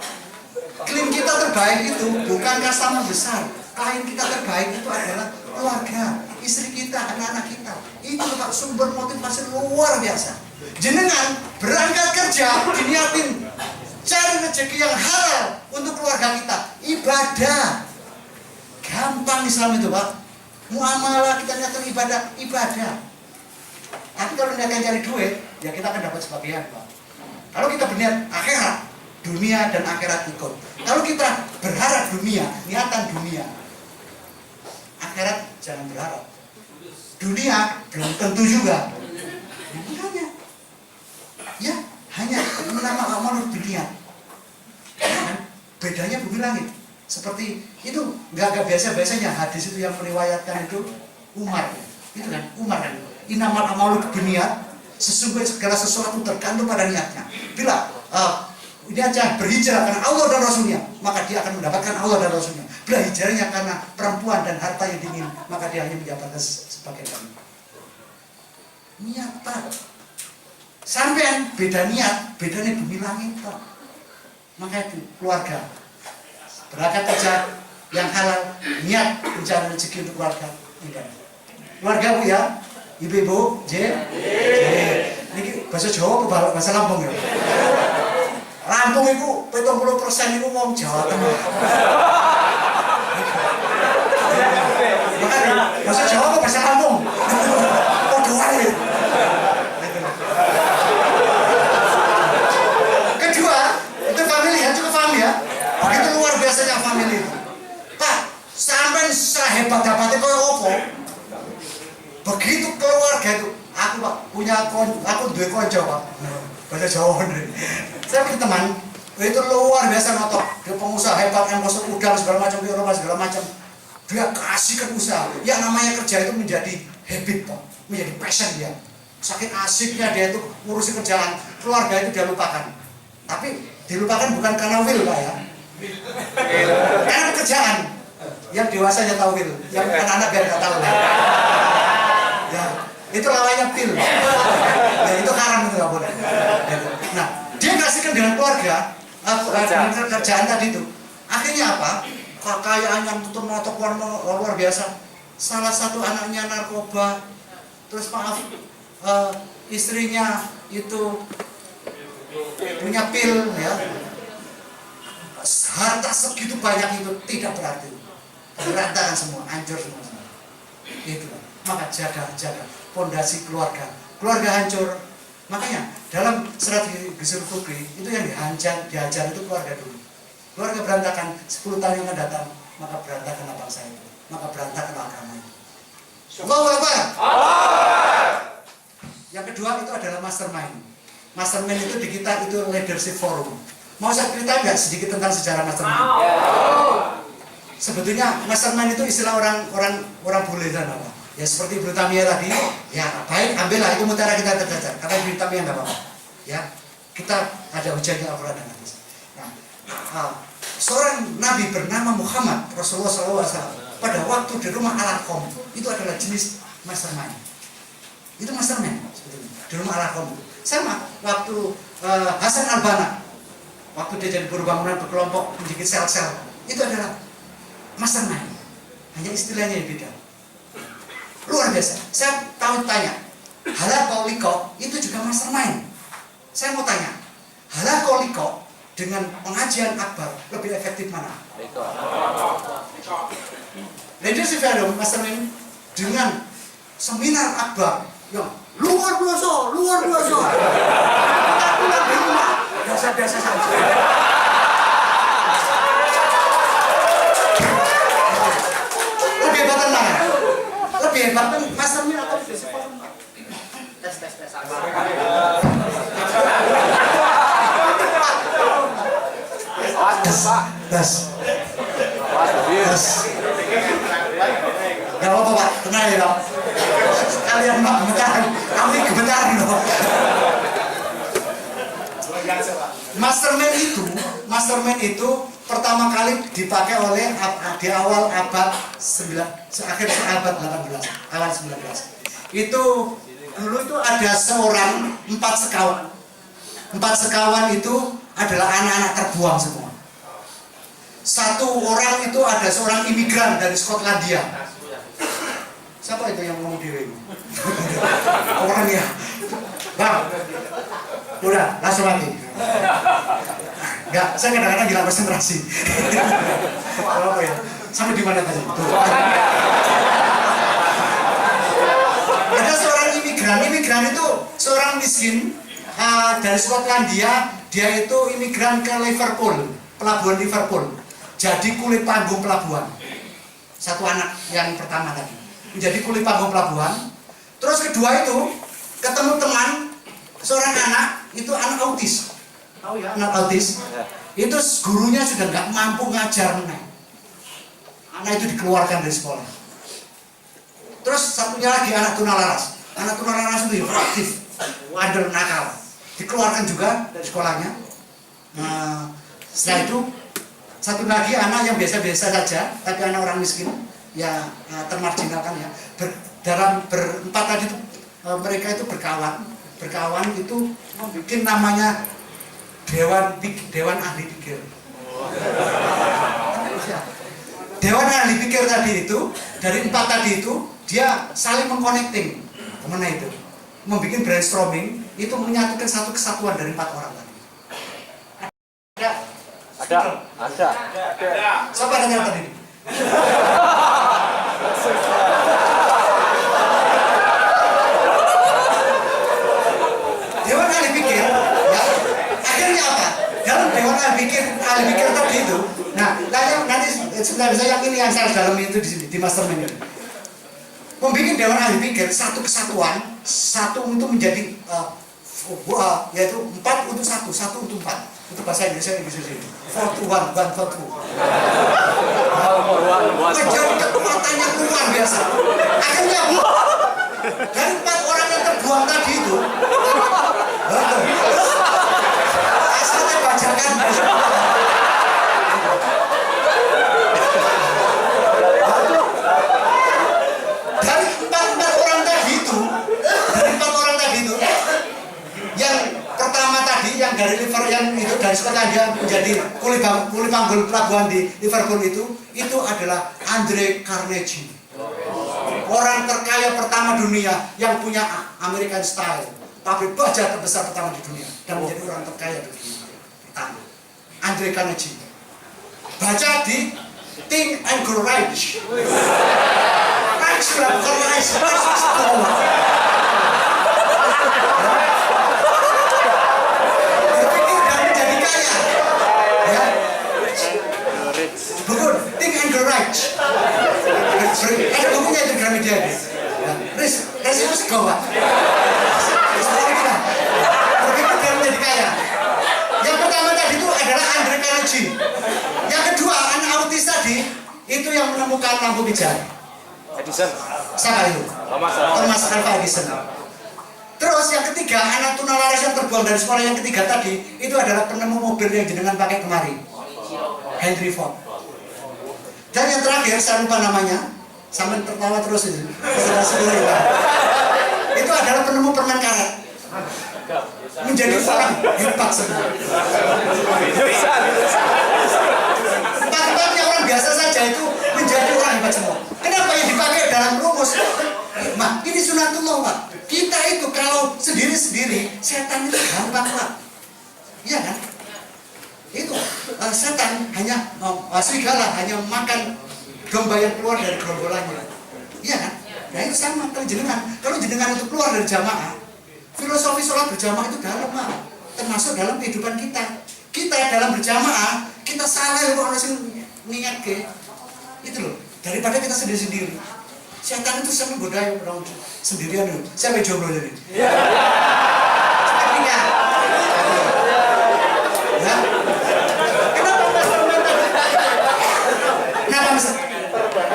Klaim kita terbaik itu bukan customer besar. Klien kita terbaik itu adalah keluarga, istri kita, anak-anak kita. Itu Pak sumber motivasi luar biasa. Jenengan berangkat kerja diniatin cari rezeki yang halal untuk keluarga kita. Ibadah. Gampang Islam itu, Pak. Muamalah kita niatkan ibadah. Tapi kalau niatnya cari duit, ya kita akan dapat sebagian, Pak. Kalau kita berniat akhirat, dunia dan akhirat ikut. Kalau kita berharap dunia, niatan dunia, akhirat jangan berharap. Dunia belum tentu juga. Makanya, ya hanya nama amal dunia. Bedanya bumi langit. Seperti itu nggak biasa-biasanya hadis itu yang meriwayatkan itu Umar. Itu kan Umar kan. Inamal amalu biniat, sesungguhnya segala sesuatu tergantung pada niatnya. Bila ini aja berhijrah karena Allah dan Rasulnya, maka dia akan mendapatkan Allah dan Rasulnya. Bila hijrahnya karena perempuan dan harta yang dingin, maka dia hanya mendapatkan sebagai kami. Niat, Pak. Sampean beda niat, bedanya bumi langit, Pak. Maka itu keluarga berangkat kerja yang halal, niat mencari rezeki untuk keluarga. Keluarga, Bu ya, ibu-ibu, ini bahasa Jawa atau bahasa Lampung ya? Lampung itu 70% itu ngomong Jawa Tengah. Makanya bahasa Jawa atau bahasa Lampung? Podo wae. Kedua, itu family ya, cukup paham ya. Begitu luar biasanya family itu. Pak, sampai sehebat dapatnya kaya opo. Begitu keluarga itu, aku Pak aku duwe konco Pak. Bahasa Jawa nih. Saya punya teman, itu luar biasa notok. Dia pengusaha hebat, yang masuk udang segala macam, Eropa segala macam. Dia kasihkan usaha. Ya namanya kerja itu menjadi habit Pak, menjadi passion dia. Saking asiknya dia itu ngurusi kerjaan, keluarga itu dia lupakan. Tapi dilupakan bukan karena will Pak ya. Karena pekerjaan. Yang dewasanya tahu will, yang anak-anak biar nggak tahu. Ya, itu lawannya pil. Ya itu haram, itu nggak boleh. Nah, dia kasihkan dengan keluarga, dengan kerjaan tadi itu. Akhirnya apa? Kekayaan yang tutup notok luar biasa. Salah satu anaknya narkoba, terus maaf, istrinya itu punya pil, ya. Harta segitu banyak itu tidak berarti. Berantakan semua, hancur semua. Itu. Maka jaga pondasi keluarga. Keluarga hancur. Makanya dalam serat Ghusnul Fikri itu yang diajar itu keluarga dulu. Keluarga berantakan 10 tahun yang akan datang, maka berantakan bangsa itu, maka berantakan agama itu. Allahu Akbar. Yang kedua itu adalah mastermind. Mastermind itu di kita itu leadership forum. Mau saya cerita nggak sedikit tentang sejarah mastermind? Sebetulnya mastermind itu istilah orang bule sana, Pak. Ya seperti Ibnu Taimiyah tadi, ya baik ambillah itu mutiara kita tercacar. Karena Ibnu Taimiyah nggak apa-apa. Ya kita ada hujahnya Al-Quran dan hadis. Nah, seorang Nabi bernama Muhammad Rasulullah SAW pada waktu di rumah Al-Arqam itu adalah jenis mastermind. Itu mastermind sebetulnya di rumah Al-Arqam. Sama waktu Hasan Al-Banna, waktu dia jadi buruh bangunan berkelompok menjadi sel-sel, itu adalah mastermind. Hanya istilahnya yang beda. Luar biasa. Saya tahu tanya, halal liko itu juga mastermind. Saya mau tanya, halal liko dengan pengajian akbar lebih efektif mana? Leadership forum mastermind dengan seminar akbar yang luar biasa. Kita pulang di rumah biasa-biasa saja. Lebih hebat mana? Lebih hebat mastermind atau leadership forum? Tes. Gak apa-apa Pak, tenang ya Pak. Kalian Pak gemetaran, kami gemetaran loh. Mastermind itu pertama kali dipakai oleh di awal abad 9, akhir abad 18, awal 19. Itu dulu itu ada seorang 4 sekawan. 4 sekawan itu adalah anak-anak terbuang semua. Satu orang itu ada seorang imigran dari Skotlandia. Siapa itu yang ngomong diri? Orangnya. Bang, udah langsung lagi. Enggak, saya kadang-kadang gila konsentrasi. Apa ya? Sampai di mana tadi? Ada seorang imigran itu seorang miskin dari Skotlandia. Dia itu imigran ke Liverpool, pelabuhan Liverpool. Jadi kulit panggung pelabuhan. Satu anak yang pertama tadi menjadi kulit panggung pelabuhan. Terus kedua itu ketemu teman seorang anak itu anak autis. Tahu ya anak autis? Itu gurunya sudah nggak mampu ngajar meneh. Anak itu dikeluarkan dari sekolah. Terus satunya lagi anak tunalaras. Anak tunalaras itu aktif, bandel, nakal. Dikeluarkan juga dari sekolahnya. Nah, setelah itu satu lagi anak yang biasa-biasa saja, tapi anak orang miskin, ya termarginalkan ya. Berempat tadi itu mereka itu berkawan itu membuat namanya Dewan Ahli Pikir. Dewan Ahli Pikir tadi itu dari 4 tadi itu dia saling mengconnecting kemana itu, membuat brainstorming itu menyatukan satu kesatuan dari 4 orang tadi. Ada. Siapa yang tadi? Dewan Ahli Pikir, ya. Akhirnya apa? Dalam Dewan Ahli Pikir tadi itu, nah, nanti sebenarnya yang ini yang saya dalam itu di sini di mastermind ini. Membuat Dewan Ahli Pikir satu kesatuan, satu untuk menjadi yaitu 4 untuk 1 untuk 4. Itu bahasa Inggrisnya ini. 4 to 1, 1 to 2. Menjadi kekuatan yang luar biasa. Akhirnya dari 4 orang yang terbuang tadi itu, asalnya bajakan. Dari 4 orang tadi itu, yang pertama tadi yang dari Liverpool yang itu dari Skotlandia menjadi kulit panggul pelabuhan di Liverpool itu adalah Andrew Carnegie, orang terkaya pertama dunia yang punya American Style, pabrik baja terbesar pertama di dunia dan menjadi orang terkaya di dunia pertama. Andrew Carnegie. Baca di Think and Grow Rich. Rich bukan Let's go. Berpikir dan menjadi kaya. Ya. Bukan, think and grow rich. Ada bukunya itu Gramedia. Let's go, Pak. Berpikir dan menjadi kaya. Yang pertama tadi itu adalah Andre Carnegie. Yang kedua, anak autis tadi itu yang menemukan lampu pijar. Edison. Siapa itu? Thomas Alva Edison. Terus yang ketiga, anak tunalaras yang terbuang dari sekolah yang ketiga tadi itu adalah penemu mobil yang jenengan pakai kemari, Henry Ford. Dan yang terakhir, saya lupa namanya, sampai tertawa terus itu. Itu adalah penemu permen karet. Menjadi orang hebat semua. Empat-empatnya orang biasa saja itu menjadi orang hebat semua. Kenapa yang dipakai dalam rumus? Mak, ini sunatullah, Pak. Kita itu kalau sendiri-sendiri, setan itu gampang, Pak. Iya kan? Itu setan hanya serigala hanya makan domba yang keluar dari gerombolannya. Iya kan? Nah itu sama kalau jenengan itu keluar dari jamaah, filosofi sholat berjamaah itu dalam, Pak. Termasuk dalam kehidupan kita. Kita dalam berjamaah, kita salah ya kok harus mengingat ke itu loh. Daripada kita sendiri-sendiri. Setan itu sering godai orang sendirian loh. Siapa yang jomblo jadi? Sepertinya. Ya. Kenapa Mas?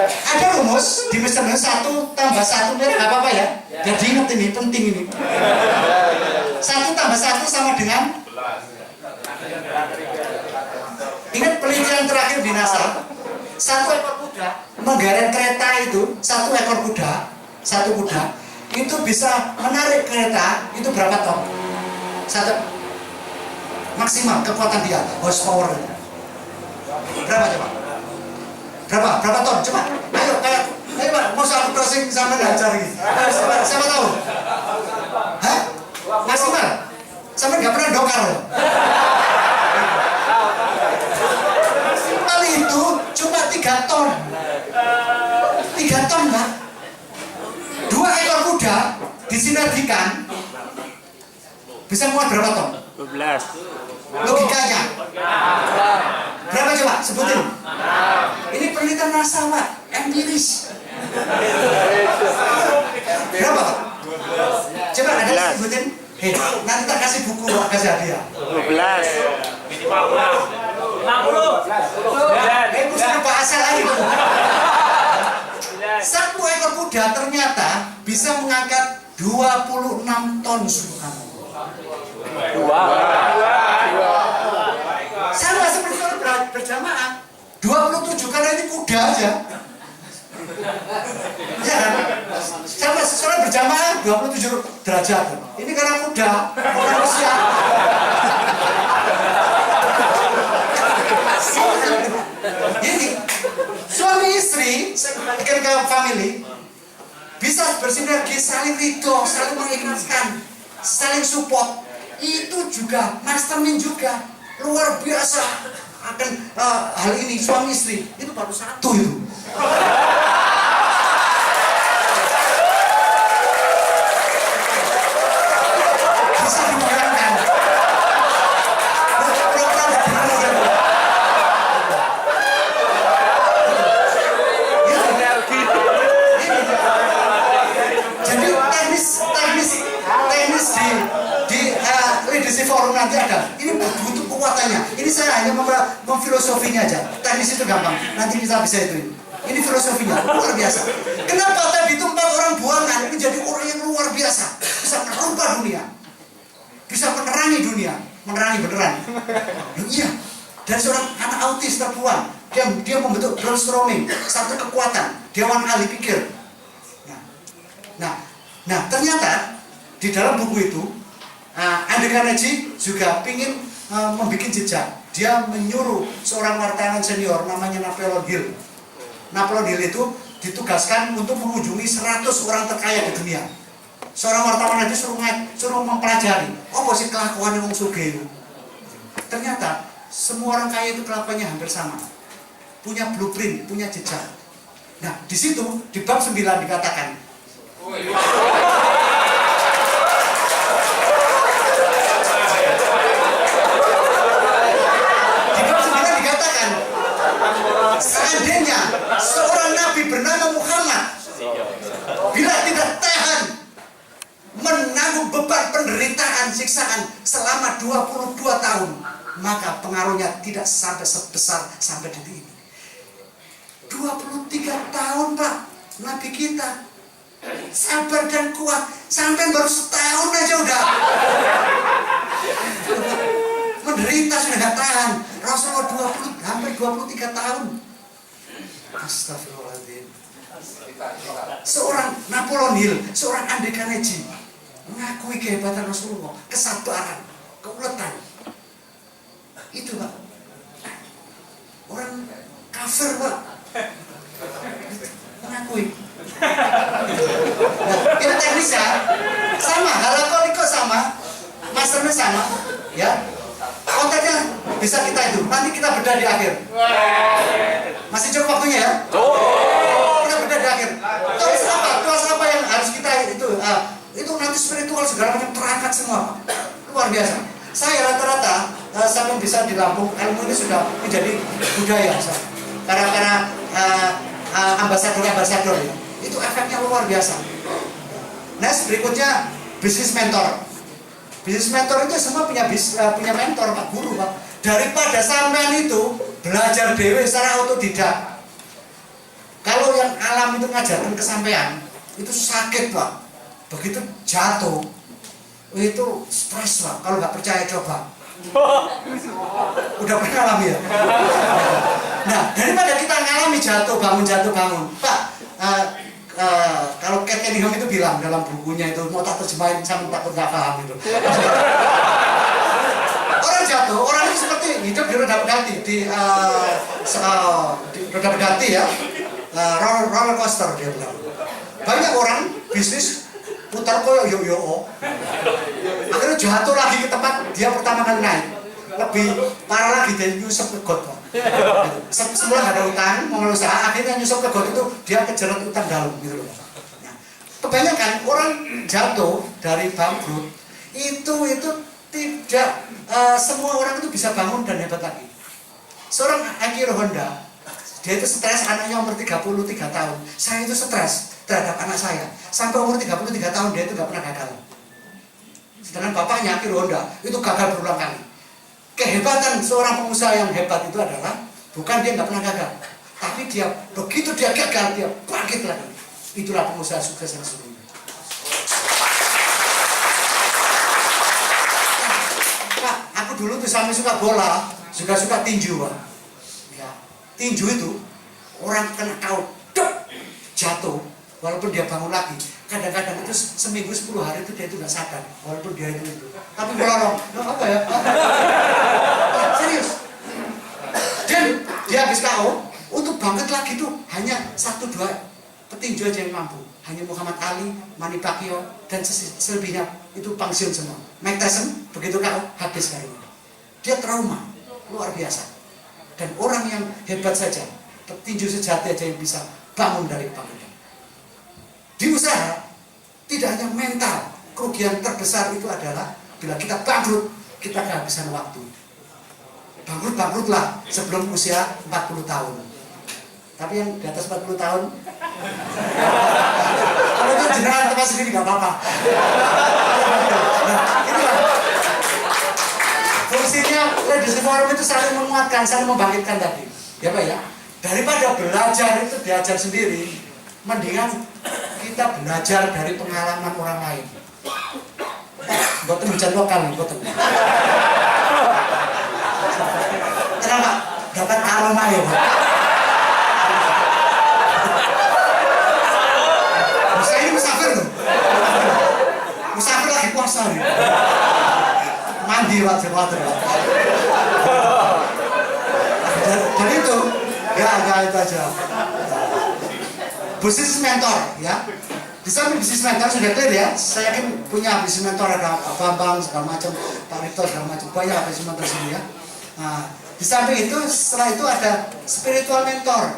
Ada rumus di Mister 1 tambah 1 nggak apa-apa ya. Jadi ingat ini penting ini. 1 tambah 1 sama dengan. Ingat penelitian terakhir di NASA. 1 ekor kuda menggeret kereta itu, 1 ekor kuda, 1 kuda itu bisa menarik kereta itu berapa ton? 1 maksimal kekuatan dia, horsepower. Berapa coba? Berapa ton? Coba. Ayo Pak, mau soal crossing sama ngajar gitu. Siapa tahu? Hah? Maksimal? Sampai nggak pernah dokar loh. Kali itu cuma 3 ton. 3 ton, Pak. 2 ekor kuda disinergikan bisa muat berapa ton? 12. Logikanya. Berapa coba? Sebutin. Ini penelitian NASA, Pak. Empiris. Berapa, Pak? Coba ada sebutin. Hei, nanti tak kasih buku, Pak, kasih hadiah. 12. 60. Itu sudah bahasa lagi. 1 ekor kuda ternyata bisa mengangkat 26 ton subhanallah. Sama seperti kalau berjamaah 27 karena ini kuda aja. Ya kan? Sama sesuai berjamaah 27 derajat. Ini karena kuda, manusia. Ini suami istri, saya kembalikan ke family, bisa bersinergi, saling ridho, saling mengikhlaskan, saling support. Itu juga mastermind juga luar biasa akan hal ini suami istri itu baru 1 itu. Bisa dibayangkan. Jadi teknis di leadership forum nanti ada. Ini butuh kekuatannya. Ini saya hanya memfilosofinya aja. Teknis itu gampang. Nanti kita bisa itu. Ini filosofinya luar biasa. Kenapa tadi itu 4 orang buangan menjadi orang yang luar biasa, bisa merubah dunia, bisa menerangi dunia, menerangi beneran. Iya. Dan seorang anak autis terbuang, dia membentuk brainstorming, satu kekuatan, dewan ahli pikir. Nah, ternyata di dalam buku itu Andre Carnegie juga ingin membuat jejak. Dia menyuruh seorang wartawan senior namanya Napoleon Hill. Napoleon Hill itu ditugaskan untuk mengunjungi 100 orang terkaya di dunia. Seorang wartawan itu suruh mempelajari, apa sih kelakuan yang sugih itu. Ternyata semua orang kaya itu kelakuannya hampir sama. Punya blueprint, punya jejak. Nah, di situ di bab 9 dikatakan Di bab 9 dikatakan, seandainya seorang nabi bernama Muhammad bila tidak tahan menanggung beban penderitaan siksaan selama 22 tahun, maka pengaruhnya tidak sampai sebesar sampai detik ini. 23 tahun Pak, nabi kita sabar dan kuat, sampai baru setahun aja udah menderita, sudah gak tahan. Rasulullah hampir 23 tahun. Astagfirullahaladzim. Seorang Napoleon Hill, seorang André Carnegie mengakui kehebatan Rasulullah, kesabaran, keuletan. Itu Pak. Orang kafir Pak mengakui. Nah, itu teknisnya sama, halakoliko sama, masternya sama, ya. Kontennya bisa kita itu. Nanti kita bedah di akhir. Masih cukup waktunya ya? Kita bedah di akhir. Tuas apa yang harus kita itu? Itu nanti spiritual segala macam terangkat semua. Luar biasa. Saya rata-rata sampai bisa di Lampung, ilmu ini sudah menjadi budaya. Karena ambasador ya. Itu efeknya luar biasa. Next berikutnya bisnis mentor. Bisnis mentor itu semua punya mentor, Pak Guru, Pak. Daripada sampean itu belajar dewe secara otodidak. Kalau yang alam itu ngajarkan kesampean, itu sakit, Pak. Begitu jatuh, itu stres, Pak. Kalau nggak percaya coba. Udah pernah alami ya? Nah, daripada kita ngalami jatuh bangun, Pak. Kalau Cat Cunningham itu bilang dalam bukunya itu, mau tak terjemahin sampai takut nggak paham itu. Orang jatuh, orang itu seperti hidup di roda pedati, di roda pedati ya, roller coaster dia bilang. Banyak orang bisnis putar koyo yo-yo, akhirnya jatuh lagi ke tempat dia pertama kali naik. Lebih parah lagi dari nyusup ke got, Pak. Semula nggak ada utang, mau usaha, akhirnya nyusup ke got itu dia kejerat utang dalam gitu loh. Nah, kebanyakan orang jatuh dari bangkrut itu tidak semua orang itu bisa bangun dan hebat lagi. Seorang Akiro Honda, dia itu stres, anaknya umur 33 tahun. Saya itu stres terhadap anak saya. Sampai umur 33 tahun dia itu nggak pernah gagal. Sedangkan bapaknya Akiro Honda itu gagal berulang kali. Kehebatan seorang pengusaha yang hebat itu adalah bukan dia nggak pernah gagal, tapi dia begitu dia gagal dia bangkit lagi. Itulah pengusaha sukses yang sesungguhnya. Pak, aku dulu tuh sampai suka bola, juga suka tinju, Pak. Ya, tinju itu orang kena kaut, jatuh, walaupun dia bangun lagi. Kadang-kadang itu seminggu 10 hari itu dia itu nggak sadar, walaupun dia itu. Tapi bolong, apa ya? Serius. Dan dia habis KO, untuk bangkit lagi tuh hanya 1-2 petinju aja yang mampu. Hanya Muhammad Ali, Manny Pacquiao, dan selebihnya itu pensiun semua. Mike Tyson begitu KO habis karirnya. Dia trauma luar biasa. Dan orang yang hebat saja, petinju sejati aja yang bisa bangun dari bangkitan. Di usaha tidak hanya mental, kerugian terbesar itu adalah bila kita bangkrut, kita kehabisan waktu. Bangkrutlah sebelum usia 40 tahun. Tapi yang di atas 40 tahun, kalau itu jenengan tempat sendiri nggak apa-apa. Nah, itulah fungsinya Leadership Forum itu saling menguatkan, saling membangkitkan tadi. Ya Pak ya, daripada belajar itu diajar sendiri, mendingan kita belajar dari pengalaman orang lain. Boten hujan lokal, boten. Kenapa? Dapat aroma ya, Pak. Saya ini musafir tuh. Musafir lagi puasa nih. Mandi Pak, sewater Pak. Dan itu, ya itu aja. Bisnis mentor, ya. Di samping bisnis mentor sudah clear ya. Saya yakin punya bisnis mentor, ada Pak Bambang segala macam, Pak Rito segala macam, banyak bisnis mentor sini ya. Nah, di samping itu setelah itu ada spiritual mentor.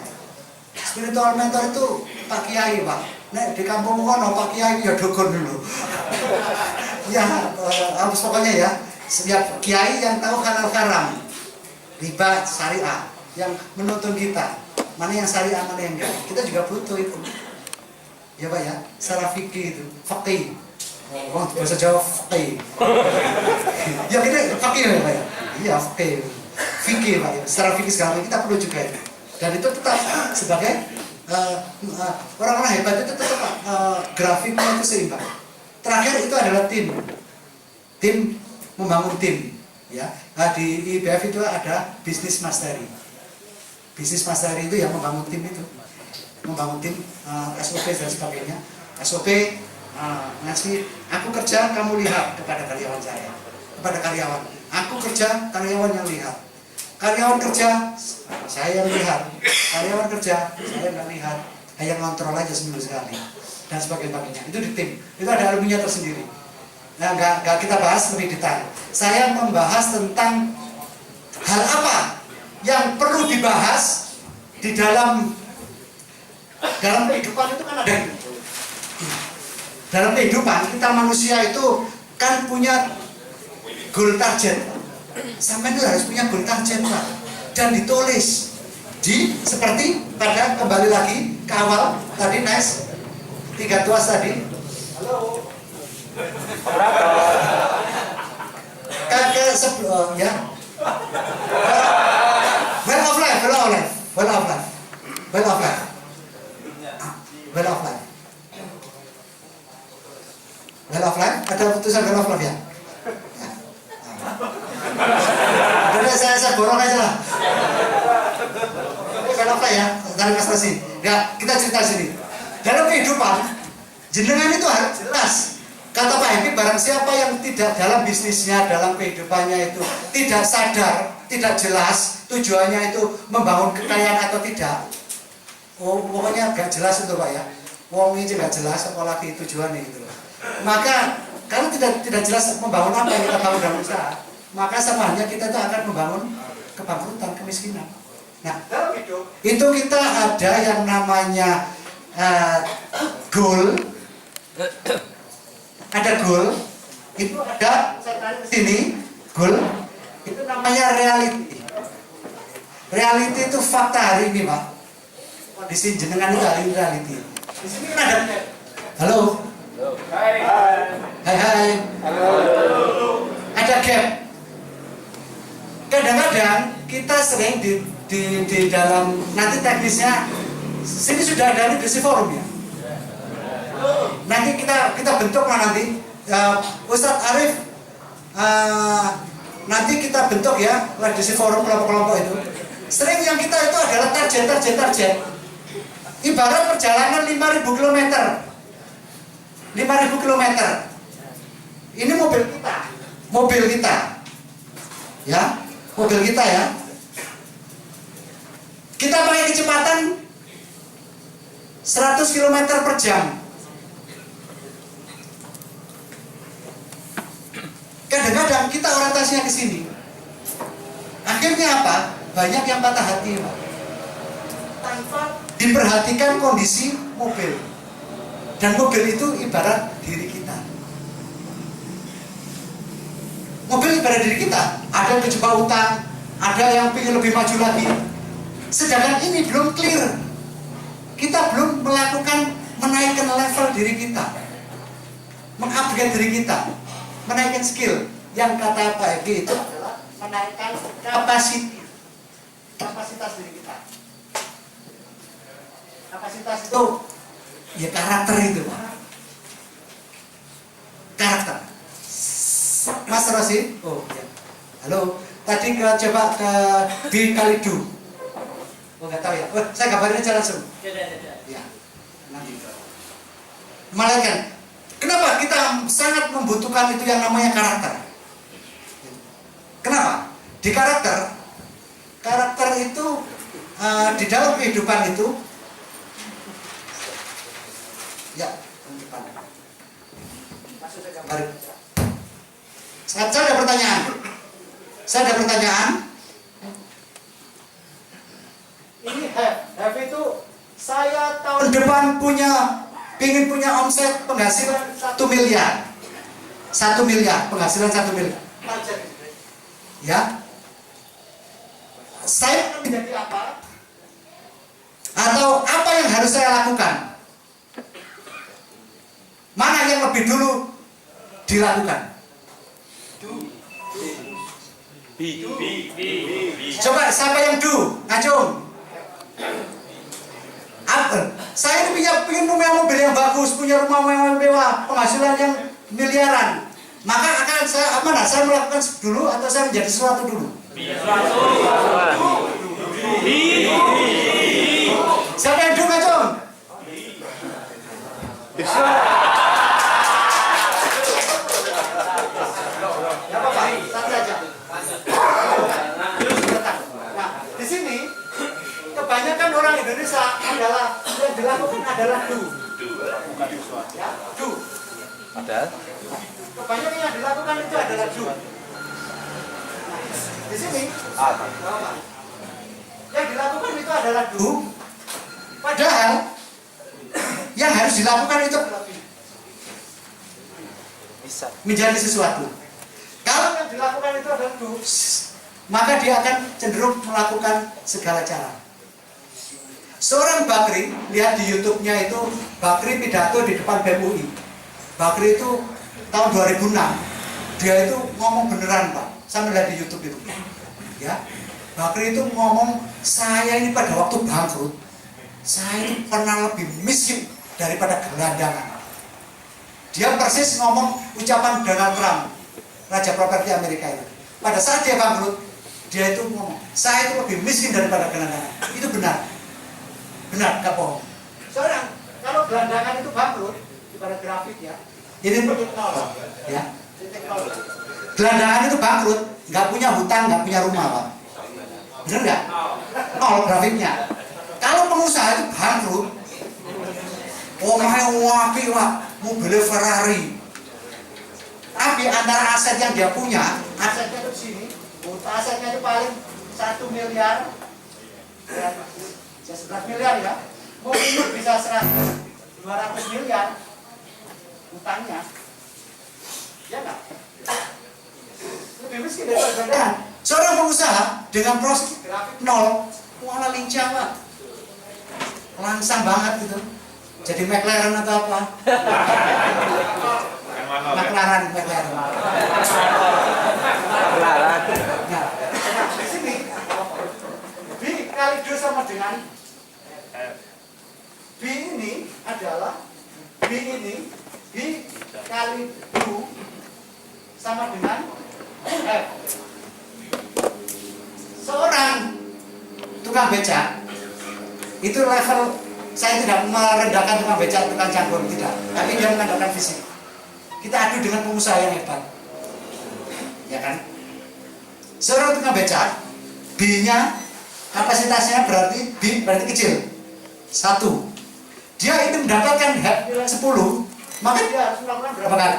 Spiritual mentor itu Pak Kiai, Pak. Nek di kampung kono Pak Kiai ya dukun dulu. Ya, harus pokoknya ya, setiap kiai yang tahu halal haram, riba, syariah, yang menuntun kita, mana yang syariah, mana yang enggak. Kita juga butuh itu. Ya Pak ya, secara fikih itu, faqih. Oh, bahasa Jawa faqih. Ya kita faqih ya Pak ya. Iya faqih. Fikih Pak ya. Secara fikih sekarang kita perlu juga itu. Dan itu tetap sebagai orang-orang hebat itu tetap grafiknya itu seimbang. Terakhir itu adalah tim membangun tim, ya. Nah, di IBF itu ada bisnis mastery. Bisnis mastery itu yang membangun tim itu, membangun tim SOP dan sebagainya. SOP ngasih aku kerja kamu lihat kepada karyawan saya, kepada karyawan. Aku kerja karyawan yang lihat. Karyawan kerja saya yang lihat. Karyawan kerja saya nggak lihat. Hanya ngontrol aja seminggu sekali. Dan sebagainya, itu di tim, itu ada ilmunya tersendiri. Nah, nggak kita bahas lebih detail. Saya membahas tentang hal apa yang perlu dibahas di dalam kehidupan itu kan ada. Dalam kehidupan kita manusia itu kan punya goal target. Sampai itu harus punya goal target Pak. Dan ditulis di seperti pada kembali lagi ke awal tadi nice. 3 tuas tadi. Halo. Kakek sebelum ya. Well of life. Ada putusan well of life ya. Udah saya borong aja lah. Well of life ya. Dari Mas Rasi. Ya, kita cerita sini. Dalam kehidupan, jenengan itu harus jelas. Kata Pak Hemi, barang siapa yang tidak dalam bisnisnya, dalam kehidupannya itu tidak sadar, tidak jelas tujuannya itu membangun kekayaan atau tidak. Oh, pokoknya gak jelas itu Pak ya. Wong ini gak jelas apalagi tujuannya gitu loh. Maka kalau tidak jelas membangun apa yang kita bangun dalam usaha, maka sama halnya kita itu akan membangun kebangkrutan, kemiskinan. Nah, dalam hidup itu kita ada yang namanya goal, ada goal, itu ada sini goal, itu namanya reality. Reality itu fakta hari ini Pak. Kondisi jenengan itu hari ini reality. Di sini kan ada, halo, hai, halo, ada gap. Kadang-kadang kita sering di dalam nanti teknisnya. Sini sudah ada leadership forum ya. Nanti kita bentuk lah nanti Ustadz Arif nanti kita bentuk ya leadership forum kelompok-kelompok itu. Sering yang kita itu adalah target. Ibarat perjalanan 5.000 km. 5.000 km. Ini mobil kita. Ya, mobil kita ya. Kita pakai kecepatan 100 km per jam. Kadang-kadang kita orientasinya ke sini. Akhirnya apa? Banyak yang patah hati, Pak. Tanpa diperhatikan kondisi mobil. Dan mobil itu ibarat diri kita. Mobil ibarat diri kita. Ada yang kejebak utang, ada yang ingin lebih maju lagi. Sedangkan ini belum clear. Kita belum melakukan menaikkan level diri kita, mengupgrade diri kita, menaikkan skill. Yang kata Pak Egi itu adalah menaikkan kapasitas diri kita. Kapasitas itu ya karakter itu, karakter. Mas Rosi, oh ya, halo. Tadi coba ke B kali Du. Oh nggak tahu ya. Oh, saya kabarin aja langsung. Ya. Nanti. Malaikat. Kenapa kita sangat membutuhkan itu yang namanya karakter? Kenapa? Di karakter itu di dalam kehidupan itu ya depan. Masuk saya kabarin. Saya ada pertanyaan. Ini have itu saya tahun depan punya Pingin punya omset penghasilan 1 miliar. 1 miliar, penghasilan 1 miliar. Ya. Saya akan menjadi apa? Atau apa yang harus saya lakukan? Mana yang lebih dulu dilakukan? Coba siapa yang do? Ngacung. Apa? Saya ini punya mobil yang bagus, punya rumah yang mewah, penghasilan yang miliaran. Maka akan saya mana? Saya melakukan dulu atau saya menjadi sesuatu dulu? Siapa yang do, Ngacung? Ya Bapak, satu saja. Nah, di sini kebanyakan orang Indonesia adalah yang dilakukan adalah do. Ya, do. Padahal Kebanyakan yang dilakukan itu adalah do. Nah, di sini yang dilakukan itu adalah do. Padahal yang harus dilakukan itu bisa menjadi sesuatu. Kalau yang dilakukan itu adalah do, maka dia akan cenderung melakukan segala cara. Seorang Bakri, lihat di YouTube-nya itu, Bakri pidato di depan BEM UI. Bakri itu tahun 2006. Dia itu ngomong beneran, Pak. Saya melihat di YouTube itu. Ya. Bakri itu ngomong, saya ini pada waktu bangkrut, saya ini pernah lebih miskin daripada gelandangan. Dia persis ngomong ucapan Donald Trump, Raja Properti Amerika itu. Pada saat dia bangkrut, dia itu ngomong, saya itu lebih miskin daripada gelandangan. Itu benar. Benar, gak bohong. Sekarang, kalau gelandangan itu bangkrut, pada grafik ya, ini titik nol. Ya. Titik nol. Gelandangan itu bangkrut, nggak punya hutang, nggak punya rumah, Pak. Benar nggak? Nol grafiknya. Kalau pengusaha itu bangkrut, omahnya wapi, Pak, mobilnya Ferrari. Tapi antara aset yang dia punya, asetnya itu sini, asetnya itu paling 1 miliar, ya 11 miliar ya, mungkin bisa 200 miliar utangnya, ya nggak? Lebih miskin daripada gelandangan. Seorang pengusaha dengan proses grafik nol, malah lincah, Pak, langsang banget gitu. Jadi McLaren atau apa? McLaren. Nah, di sini B kali 2 sama dengan B ini adalah B kali 2 sama dengan F. Seorang tukang becak itu level, saya tidak merendahkan tukang becak, tukang canggung, tidak, tapi dia mengandalkan fisik. Kita adu dengan pengusaha yang hebat, ya kan? Seorang tukang becak, B-nya kapasitasnya berarti B berarti kecil, 1. Dia itu mendapatkan nilai 10, maka dia harus melakukan berapa kali?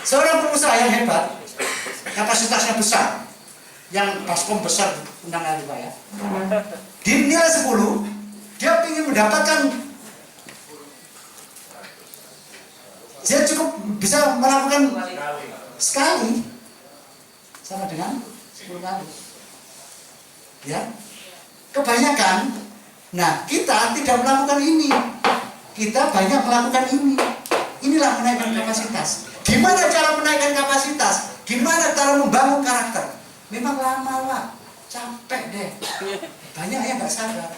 Seorang pengusaha yang hebat, kapasitasnya besar, yang baskom besar tentang kali, Pak, ya. Di nilai 10, dia ingin mendapatkan, dia cukup bisa melakukan sekali sama dengan 10 kali. Ya, kebanyakan. Nah, kita tidak melakukan ini. Kita banyak melakukan ini. Inilah menaikkan kapasitas. Gimana cara menaikkan kapasitas? Gimana cara membangun karakter? Memang lama, Pak. Capek deh. Banyak yang nggak sadar.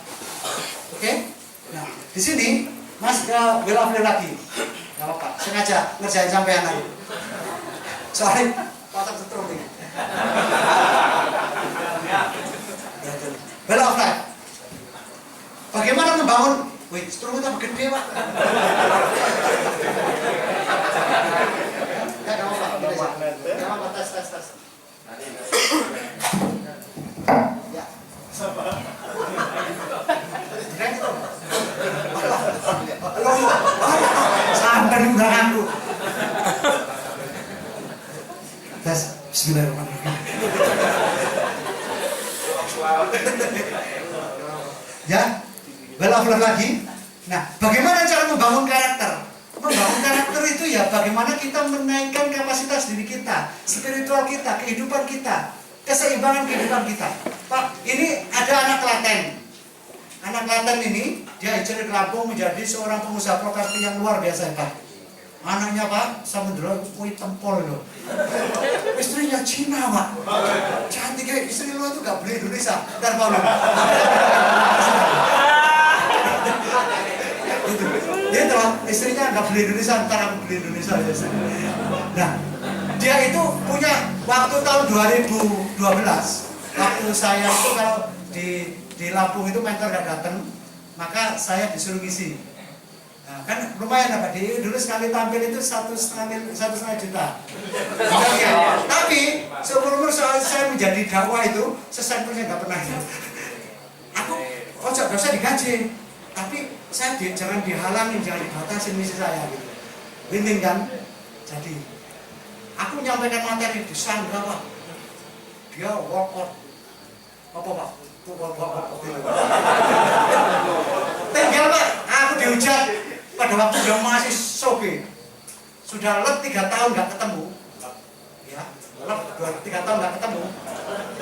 Oke? Nah, di sini Mas bela lagi. Nggak apa-apa. Sengaja ngerjain sampean lagi. Soalnya otak setrum ini. Bela offline. Bagaimana membangun? Wih, strum itu gede, Pak. Ya, nggak apa-apa. Tes. Ya. Sampai di belakangku. Tes. Bismillahirrahmanirrahim. Ya, bela lagi. Nah, bagaimana cara membangun karakter? Membangun karakter itu ya bagaimana kita menaikkan kapasitas diri kita, spiritual kita, kehidupan kita, keseimbangan kehidupan kita. Pak, ini ada anak Klaten. Anak Klaten ini dia hijrah ke Lampung menjadi seorang pengusaha properti yang luar biasa Pak. Anaknya Pak, Samudra kui tempol loh. Istrinya Cina Pak. Cantik kayak istri lu itu gak boleh Indonesia. Ntar Pak lu. Itu istrinya nggak beli Indonesia, ntar aku beli Indonesia ya. Nah, dia itu punya waktu tahun 2012. Waktu saya itu kalau di Lampung itu mentor nggak datang, maka saya disuruh ngisi. Nah, kan lumayan apa di dulu sekali tampil itu 1,5 juta. Ya. Tapi seumur saya menjadi dakwah itu sesen pun saya nggak pernah. Aku kok gak usah digaji. Tapi saya jangan dihalangi, jangan dibatasi misi saya gitu. Winning kan? Jadi aku menyampaikan materi di Sandra Pak. Dia workout. Apa Pak? Workout. Tinggal Pak, aku dihujat pada waktu dia masih soge. Sudah 3 tahun nggak ketemu. Ya, 3 tahun nggak ketemu.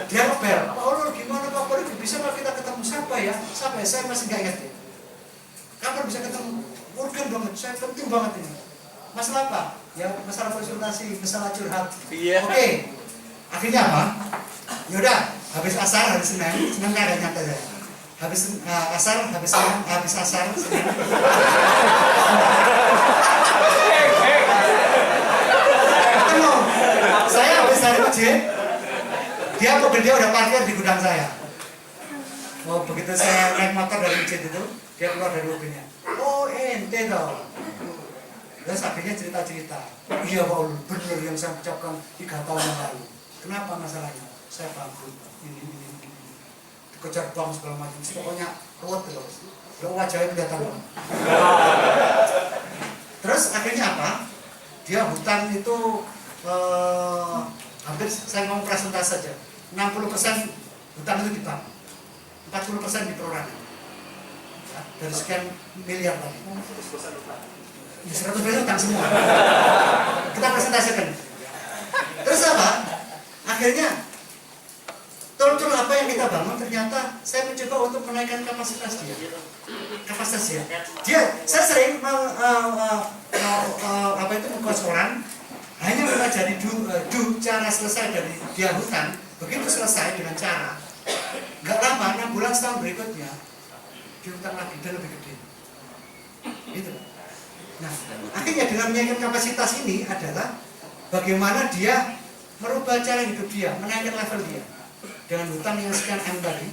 Dia rebel. Pak Ulur gimana Pak? Boleh bisa Pak kita ketemu siapa ya? Siapa ya? Saya masih nggak ingat ya. Kapan bisa ketemu? Urgen banget, saya penting banget ini. Masalah apa? Ya masalah konsultasi, masalah curhat. Iya. Oke. Akhirnya apa? Yaudah, habis asar hari Senin nggak ada nyata saya. Habis asar, habis asar Senin. Ketemu. Saya habis dari masjid. Dia udah parkir di gudang saya. Oh, begitu saya naik motor dari masjid itu, dia keluar dari mobilnya. Oh, ente toh. Terus akhirnya cerita-cerita. Iya Pak Ulur, bener yang saya ucapkan 3 tahun yang lalu. Kenapa masalahnya? Saya bangkrut. Ini. Dikejar bank segala macam. Pokoknya ruwet terus. Lo wajahnya kelihatan. Terus akhirnya apa? Dia hutang itu hampir saya ngomong presentasi saja. 60% hutang itu di bank. 40% di perorangan. Ya, dari sekian miliar tadi. Ya, 100% utang semua. Kita presentasikan. Terus apa? Akhirnya tol-tol apa yang kita bangun ternyata saya mencoba untuk menaikkan kapasitas dia. Saya sering mengkos orang hanya mempelajari cara selesai dari dia hutang. Begitu selesai dengan cara, nggak lama 6 bulan setahun berikutnya dia hutang lagi dan lebih gede. Gitu. Nah, akhirnya dengan menaikkan kapasitas ini adalah bagaimana dia merubah cara hidup dia, menaikkan level dia. Dengan hutang yang sekian M tadi,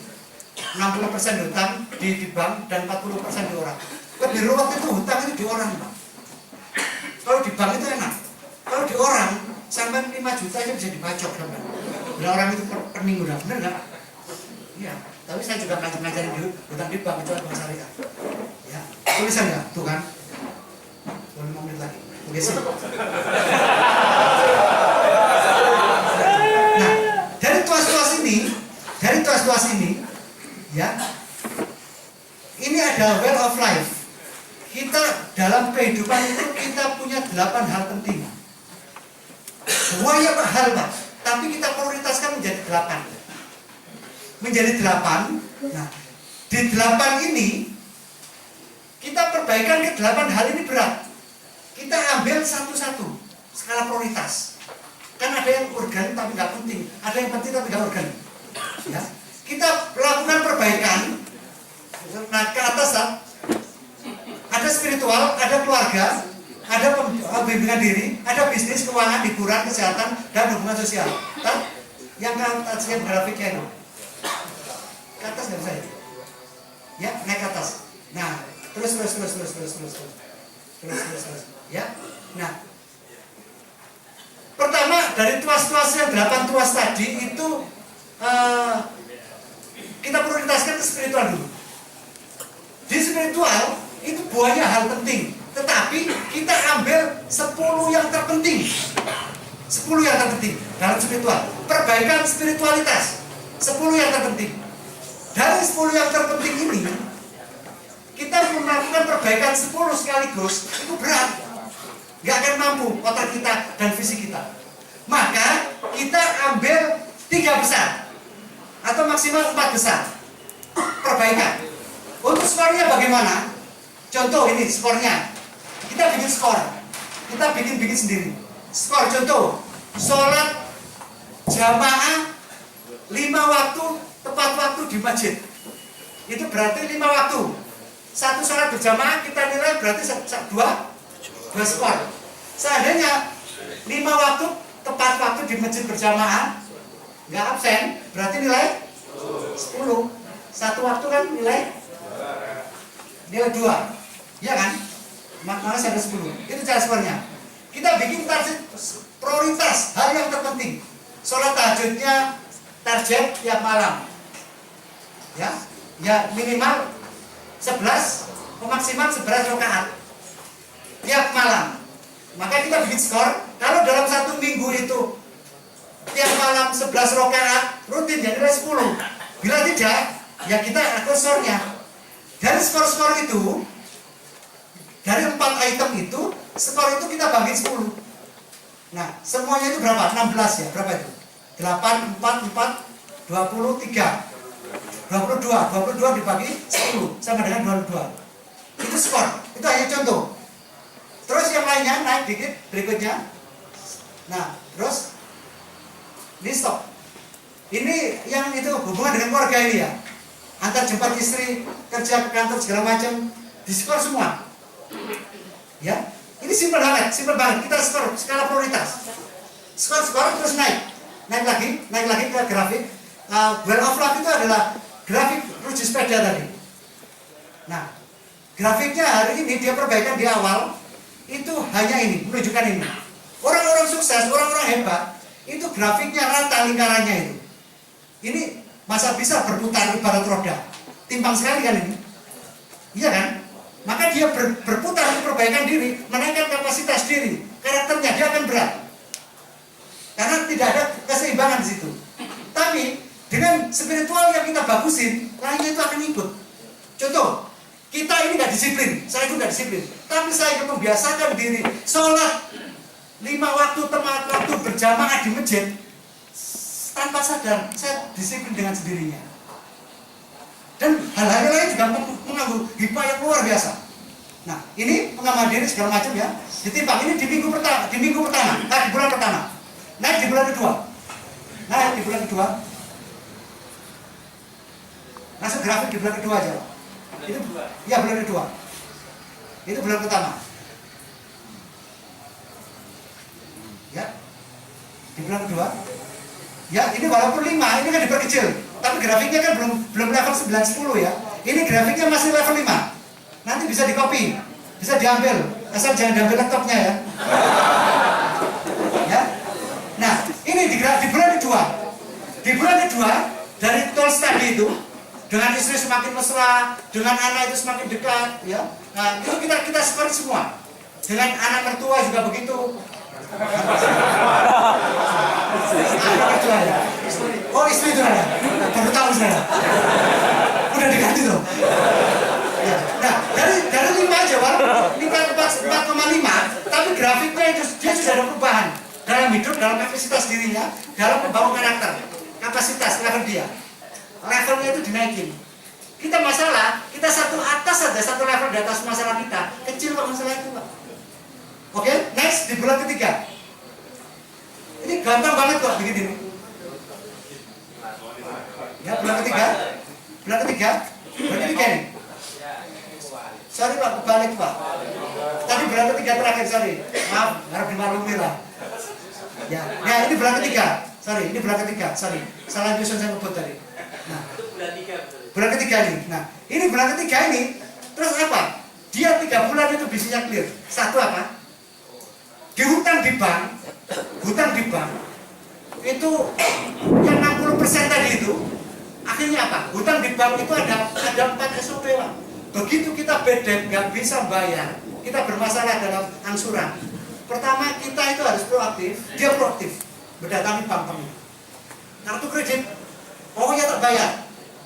60% hutang di bank dan 40% di orang. Lebih ruwet itu hutang itu di orang, Pak. Kalau di bank itu enak. Kalau di orang sampai 5 juta aja bisa dibacok sampai. Bila orang itu pening udah, bener nggak? Iya. Tapi saya juga ngajarin dulu hutang di bank itu bank syariah. Ya, tulisan ya, tuh kan. 5 menit lagi. Oke sih. Nah, dari tuas-tuas ini, ya, ini ada well of life. Kita dalam kehidupan itu kita punya 8 hal penting. Banyak hal Pak, tapi kita prioritaskan menjadi 8. Menjadi 8. Nah, di 8 ini kita perbaikan ke 8 hal ini berat. Kita ambil satu-satu skala prioritas. Kan ada yang urgen tapi nggak penting, ada yang penting tapi nggak urgen. Ya, kita lakukan perbaikan. Nah, ke atas lah. Ada spiritual, ada keluarga, ada pembimbingan diri, ada bisnis, keuangan, hiburan, kesehatan, dan hubungan sosial. Yang ke atas yang grafiknya itu. Ke atas nggak bisa ya? Ya, naik ke atas. Nah, terus. Ya, nah. Pertama dari tuas-tuas yang 8 tuas tadi itu kita prioritaskan ke spiritual dulu. Di spiritual itu banyak hal penting, tetapi kita ambil 10 yang terpenting. 10 yang terpenting dalam spiritual. Perbaikan spiritualitas. 10 yang terpenting. Dari 10 yang terpenting ini kita melakukan perbaikan 10 sekaligus, itu berat. Nggak akan mampu otak kita dan fisik kita. Maka kita ambil 3 besar atau maksimal 4 besar perbaikan. Untuk skornya bagaimana? Contoh ini skornya. Kita bikin skor. Kita bikin sendiri. Skor contoh, sholat jamaah 5 waktu, tepat waktu di masjid. Itu berarti 5 waktu. Satu sholat berjamaah kita nilai berarti 2 skor. Seandainya 5 waktu, tepat waktu di masjid berjamaah, nggak absen, berarti nilai 10. Satu waktu kan nilai 2. Iya kan? Makanya ada 10. Itu cara skornya. Kita bikin target prioritas, hal yang terpenting. Sholat tahajudnya target tiap malam. Ya minimal 11, maksimal 11 rakaat tiap malam. Maka kita bikin skor. Kalau dalam 1 minggu itu tiap malam 11 rakaat rutin, ya nilai 10. Bila tidak, ya kita atur skornya. Dari skor-skor itu, dari 4 item itu, skor itu kita bagi 10. Nah, semuanya itu berapa? 16 ya, berapa itu? 8, 4, 4, 23. 22 dibagi 10 sama dengan 22. Itu skor, itu hanya contoh. Terus yang lainnya naik dikit berikutnya. Nah, terus ini stop. Ini yang itu hubungan dengan keluarga ini ya. Antar jemput istri, kerja ke kantor segala macam, di skor semua. Ya, ini simpel banget. Kita skor skala prioritas. Skor terus naik lagi ke grafik. Well of luck itu adalah grafik rujuk sepeda tadi. Nah, grafiknya hari ini dia perbaikan di awal itu hanya ini, menunjukkan ini. Orang-orang sukses, orang-orang hebat, itu grafiknya rata lingkarannya itu. Ini masa bisa berputar ibarat roda. Timpang sekali kan ini? Iya kan? Maka dia berputar untuk perbaikan diri, menaikkan kapasitas diri, karakternya dia akan berat. Karena tidak ada keseimbangan di situ. Tapi dengan spiritual yang kita bagusin, lainnya itu akan ikut. Contoh, kita ini nggak disiplin, saya itu nggak disiplin. Tapi saya ingin membiasakan diri sholat 5 waktu tepat waktu berjamaah di masjid. Tanpa sadar, saya disiplin dengan sendirinya. Dan hal-hal lain juga mengganggu hikmah yang luar biasa. Nah, ini pengamal diri segala macam ya. Ditimbang ini di bulan pertama. Naik di bulan kedua. Langsung grafik di bulan kedua aja. Itu ya bulan kedua. Itu bulan pertama. Ya. Di bulan kedua. Ya, ini walaupun 5, ini kan diperkecil. Tapi grafiknya kan belum level 9 10 ya. Ini grafiknya masih level 5. Nanti bisa di-copy, bisa diambil. Asal jangan diambil laptopnya ya. Ya. Nah, ini di bulan kedua. Di bulan kedua dari tools tadi itu, dengan istri semakin mesra, dengan anak itu semakin dekat, ya. Nah, itu kita seperti semua. Dengan anak mertua juga begitu. Anak mertua ya. Oh, istri itu ada. Baru tahu saya. Udah diganti tuh. Ya. Nah, dari 5 aja, walaupun tingkat 4,5, tapi grafiknya itu dia sudah ada perubahan dalam hidup, dalam kapasitas dirinya, dalam membangun karakter, kapasitas level dia. Levelnya itu dinaikin. Kita masalah, kita satu level di atas masalah kita. Kecil kok masalah itu, Pak. Oke, next di bulan ketiga. Ini gampang banget kok begini. Ya, bulan ketiga nih. Sorry Pak, kebalik Pak. Tadi bulan ketiga terakhir, sorry. Maaf, harap dimaklumi lah. Ya, ini bulan ketiga. Sorry, ini bulan ketiga. Sorry, salah nyusun saya ngebut tadi. Nah, bulan ketiga nih. Nah, ini bulan ketiga ini. Terus apa? Dia 3 bulan itu bisnisnya clear. Satu apa? Di hutang di bank itu yang 60% tadi itu akhirnya apa? Hutang di bank itu ada 4 SOP Pak. Begitu kita bedek nggak bisa bayar, kita bermasalah dalam angsuran. Pertama kita itu harus proaktif, dia proaktif mendatangi bank. Kartu kredit, pokoknya tak bayar,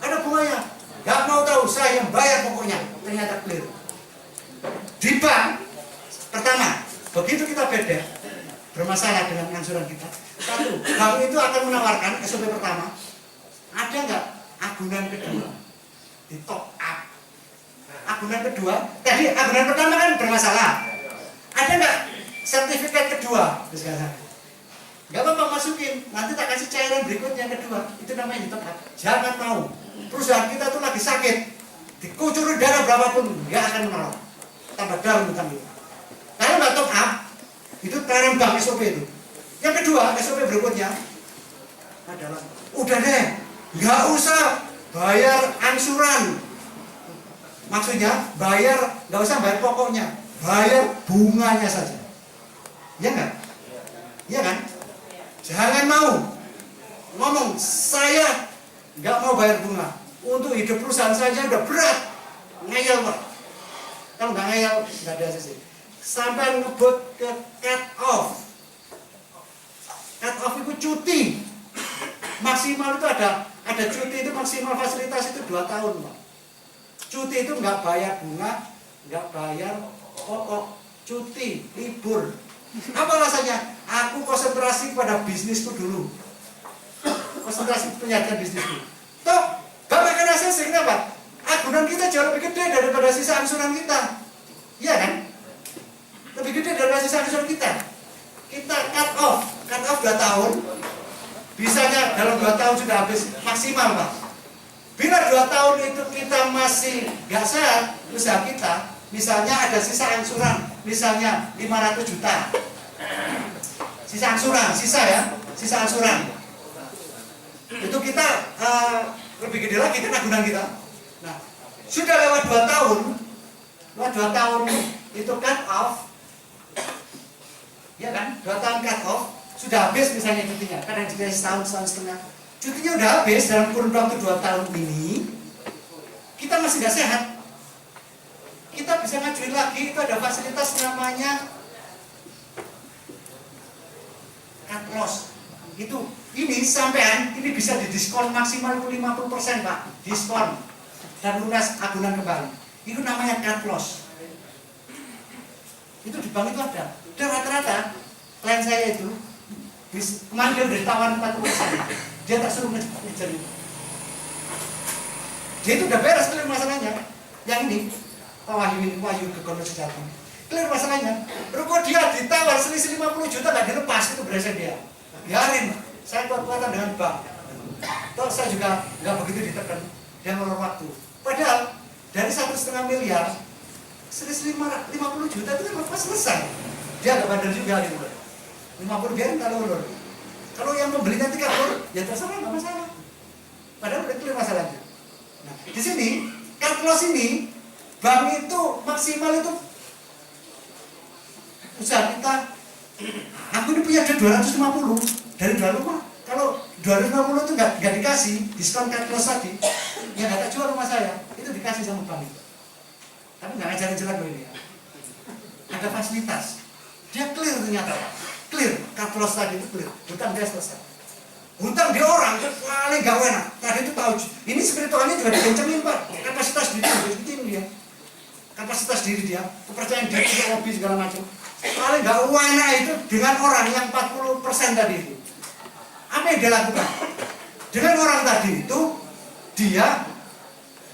ada bunganya. nggak mau tahu, saya yang bayar pokoknya. Ternyata clear. Di bank, pertama, begitu kita beda bermasalah dengan angsuran kita, satu, bank itu akan menawarkan SOP pertama, ada nggak agunan kedua di top up. Agunan kedua, tadi agunan pertama kan bermasalah, ada nggak sertifikat kedua? Nggak apa-apa, masukin, nanti tak kasih cairan berikutnya yang kedua, itu namanya di top up. Jangan mau, perusahaan kita tuh lagi sakit, dikucuri dana berapapun, nggak akan menolak, tambah dalam utang kita. Kalau nggak top up, itu pelayanan bank SOP itu. Yang kedua, SOP berikutnya adalah, udah deh, nggak usah bayar angsuran. Maksudnya, nggak usah bayar pokoknya, bayar bunganya saja. Iya nggak? Iya kan? Jangan mau ngomong, saya nggak mau bayar bunga. Untuk hidup perusahaan saja udah berat, ngeyel Pak. Kalau nggak ngeyel, nggak ada sih. Sampai ngebut ke cut off. Cut off itu cuti. Maksimal itu ada cuti itu maksimal fasilitas itu 2 tahun Pak. Cuti itu nggak bayar bunga, nggak bayar pokok, cuti, libur. Apa rasanya? Aku konsentrasi pada bisnisku dulu. Konsentrasi penyajian bisnisku. Toh, Bapak akan ACC, kenapa? Agunan kita jauh lebih gede daripada sisa angsuran kita. Iya kan? Lebih gede daripada sisa angsuran kita. Kita cut off 2 tahun. Bisanya dalam 2 tahun sudah habis maksimal Pak. Bila 2 tahun itu kita masih nggak sehat usaha kita, misalnya ada sisa angsuran, misalnya 500 juta. Sisa angsuran, sisa angsuran. Itu kita lebih gede lagi kan agunan kita. Nah, sudah lewat 2 tahun, itu cut off. Ya kan? 2 tahun cut off, sudah habis misalnya cutinya, kadang juga setahun setengah. Cutinya udah habis dalam kurun waktu 2 tahun ini, kita masih nggak sehat. Kita bisa ngajuin lagi, itu ada fasilitas namanya cut loss. Ini sampean, ini bisa didiskon maksimal 50% Pak, diskon dan lunas agunan kembali. Itu namanya cut loss. Itu di bank itu ada. Dan rata-rata klien saya itu kemarin dia udah ditawarin 40%. Dia tak suruh ngejar itu. Dia itu udah beres clear masalahnya. Yang ini, Pak Wahyu Gegono Sejati. Clear masalahnya. Ruko dia ditawar selisih 50 juta nggak dilepas, itu berasa dia. Biarin, saya kuat-kuatan dengan bank. Toh saya juga nggak begitu ditekan. Dia ngulur waktu. Padahal dari 1,5 miliar, selisih 50 juta itu kan lepas selesai. Dia nggak bandel juga gitu. 50 biarin kalau ulur. Kalau yang membeli nanti kabur, ya terserah, nggak masalah. Padahal udah clear masalahnya. Nah, di sini, cut loss ini, bank itu maksimal itu usaha kita. Aku ini punya duit 250 dari jual rumah. Kalau 250 itu nggak dikasih diskon cut loss tadi, ya nggak tak jual rumah saya. Itu dikasih sama bank itu. Tapi nggak ngajarin jelek loh ini ya. Ada fasilitas. Dia clear ternyata Pak. Clear, cut loss tadi itu clear, hutang dia selesai. Hutang di orang itu paling gak enak. Tadi itu tahu, ini spiritualnya juga dikencemin Pak. Kapasitas diri dia, kapasitas diri dia, kepercayaan diri, hobi segala macam. Paling gak enak itu dengan orang yang 40% tadi itu. Apa yang dia lakukan? Dengan orang tadi itu, dia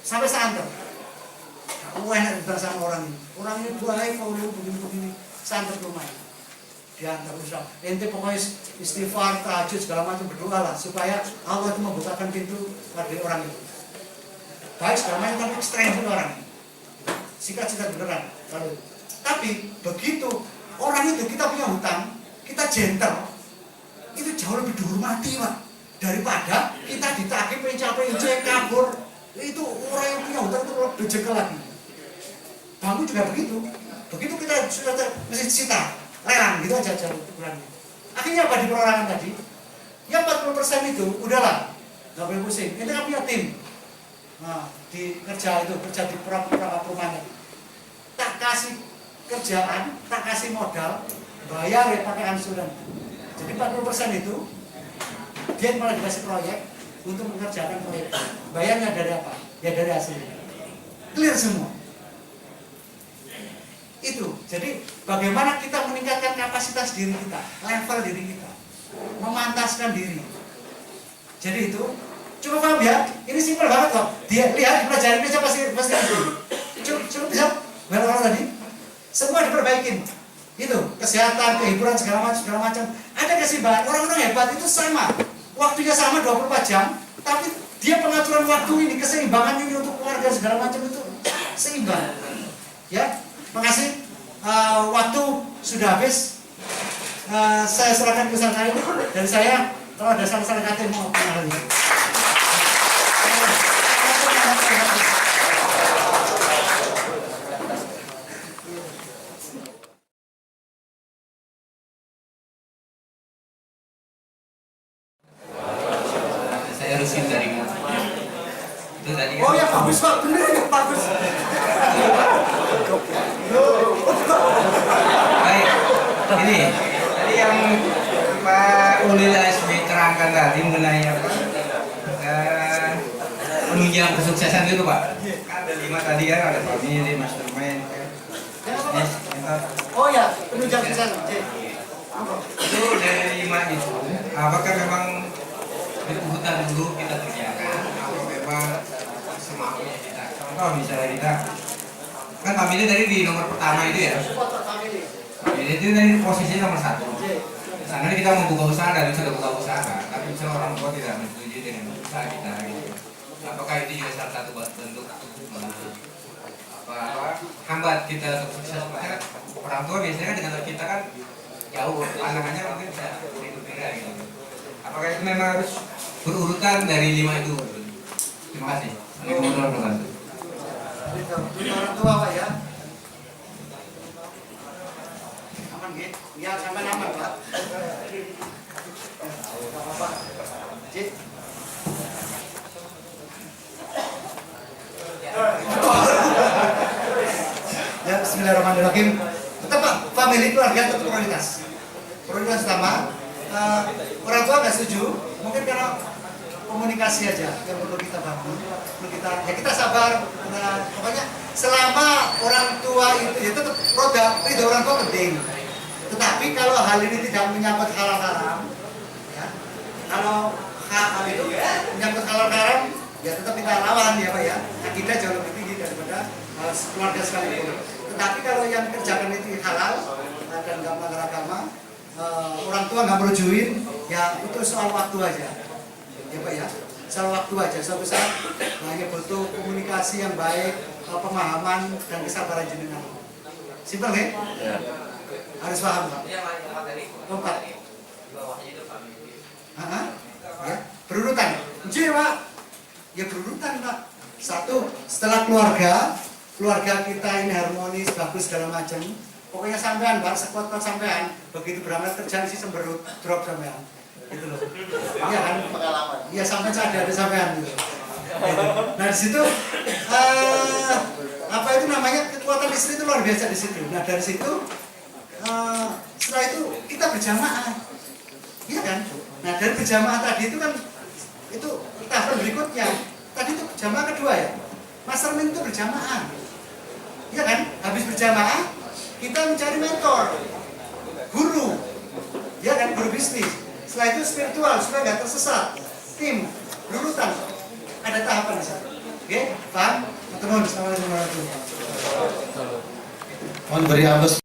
sampai santer. Gak enak sama orang ini. Orang ini baik, kalau begini-begini, santer ke rumahnya. Diantar usaha. Ente pokoknya istighfar, tahajud segala macam, berdoa lah supaya Allah itu membukakan pintu bagi orang itu. Baik segala macam, tapi ekstrem itu orang ini. Sikat-sikat beneran kalau itu. Tapi begitu orang itu kita punya hutang, kita gentle, itu jauh lebih dihormati Pak, daripada kita ditagih PNC kabur. Itu orang yang punya hutang itu lebih jekel lagi. Bank juga begitu. Begitu kita sudah mesti sita, lelang gitu aja ukurannya. Akhirnya apa di perorangan tadi? Ya 40% itu udahlah, nggak boleh pusing. Ini kan punya tim. Nah, kerja di beberapa perumahan. Tak kasih kerjaan, tak kasih modal, bayar ya pakai angsuran. Jadi 40% itu dia malah dikasih proyek untuk mengerjakan proyek. Bayarnya dari apa? ya dari hasilnya. Clear semua. Itu, jadi bagaimana kita meningkatkan kapasitas diri kita, level diri kita, memantaskan diri. Jadi itu, coba paham ya, ini simpel banget kok. Dia lihat, dipelajari aja pasti coba bisa, orang tadi, semua diperbaikin. Itu, kesehatan, kehiburan segala macam. Ada keseimbangan. Orang-orang hebat itu sama, waktunya sama 24 jam, tapi dia pengaturan waktu ini, keseimbangan ini untuk keluarga segala macam itu seimbang. Ya, makasih. Waktu sudah habis. Saya serahkan ke saya ini dan saya kalau ada salah-salah kata mau mengalami. Saya Rusin dari itu tadi. Oh ya bagus Pak, bener ya bagus. Baik, ini tadi yang Pak Ulil ASB terangkan tadi mengenai apa penunjang kesuksesan itu Pak. Ada 5 tadi kan, ada family, mastermind, bisnis, mentor. Oh ya, penunjang kesana. Itu dari 5 itu, apakah memang berurutan dulu kita kerjakan atau memang semaunya kita? Contoh misalnya kita kan family tadi di nomor pertama itu ya. Jadi itu dari posisi nomor 1. Misalnya kita membuka usaha dan sudah buka usaha, tapi misalnya orang tua tidak setuju dengan usaha kita gitu. Apakah itu juga salah satu bentuk hambat kita untuk sukses? Karena orang tua biasanya dengan kita kan jauh pandangannya mungkin bisa berbeda gitu. Apakah itu memang harus berurutan dari 5 itu? Terima kasih. Assalamualaikum warahmatullahi wabarakatuh. Orang tua Pak ya. Aman gitu? Ya sampai aman Pak. Apa-apa. Cik. Ya bismillahirrahmanirrahim. Tetap Pak, family keluarga tetap prioritas. Prioritas utama. Orang tua nggak setuju, mungkin karena komunikasi aja yang perlu kita bangun, perlu kita sabar. Pokoknya selama orang tua itu ya tetap ridho orang tua penting. Tetapi kalau hal ini tidak menyangkut halal haram, ya, kalau hal itu menyangkut halal haram, ya tetap kita lawan ya Pak ya. Akidah jauh lebih tinggi daripada keluarga sekalipun. Tetapi kalau yang kerjakan itu halal dan nggak melanggar agama, orang tua nggak merujuin, ya itu soal waktu aja, ya Pak ya, soal waktu aja. Suatu saat hanya butuh komunikasi yang baik, pemahaman dan kesabaran jenengan. Simpel ya? Ya. Harus paham Pak. Keempat. Ya, berurutan. Jadi Pak, ya berurutan Pak. Satu, setelah keluarga kita ini harmonis, bagus segala macam. Pokoknya sampean Pak, sekuat-kuat sampean, begitu berangkat kerja sih semberut, drop sampean. Gitu loh. Iya kan? Pengalaman. Iya sampean sadar ada sampean gitu. Nah di situ apa itu namanya kekuatan istri itu luar biasa di situ. Nah dari situ setelah itu kita berjamaah. Iya kan? Nah dari berjamaah tadi itu kan itu tahapan berikutnya. Tadi itu berjamaah kedua ya. Mastermind itu berjamaah. Iya kan? Habis berjamaah kita mencari mentor, guru, ya kan, guru bisnis. Setelah itu spiritual supaya nggak tersesat. Tim, berurutan, ada tahapan di sana. Oke, paham? Assalamualaikum warahmatullahi wabarakatuh. Mohon beri aplaus.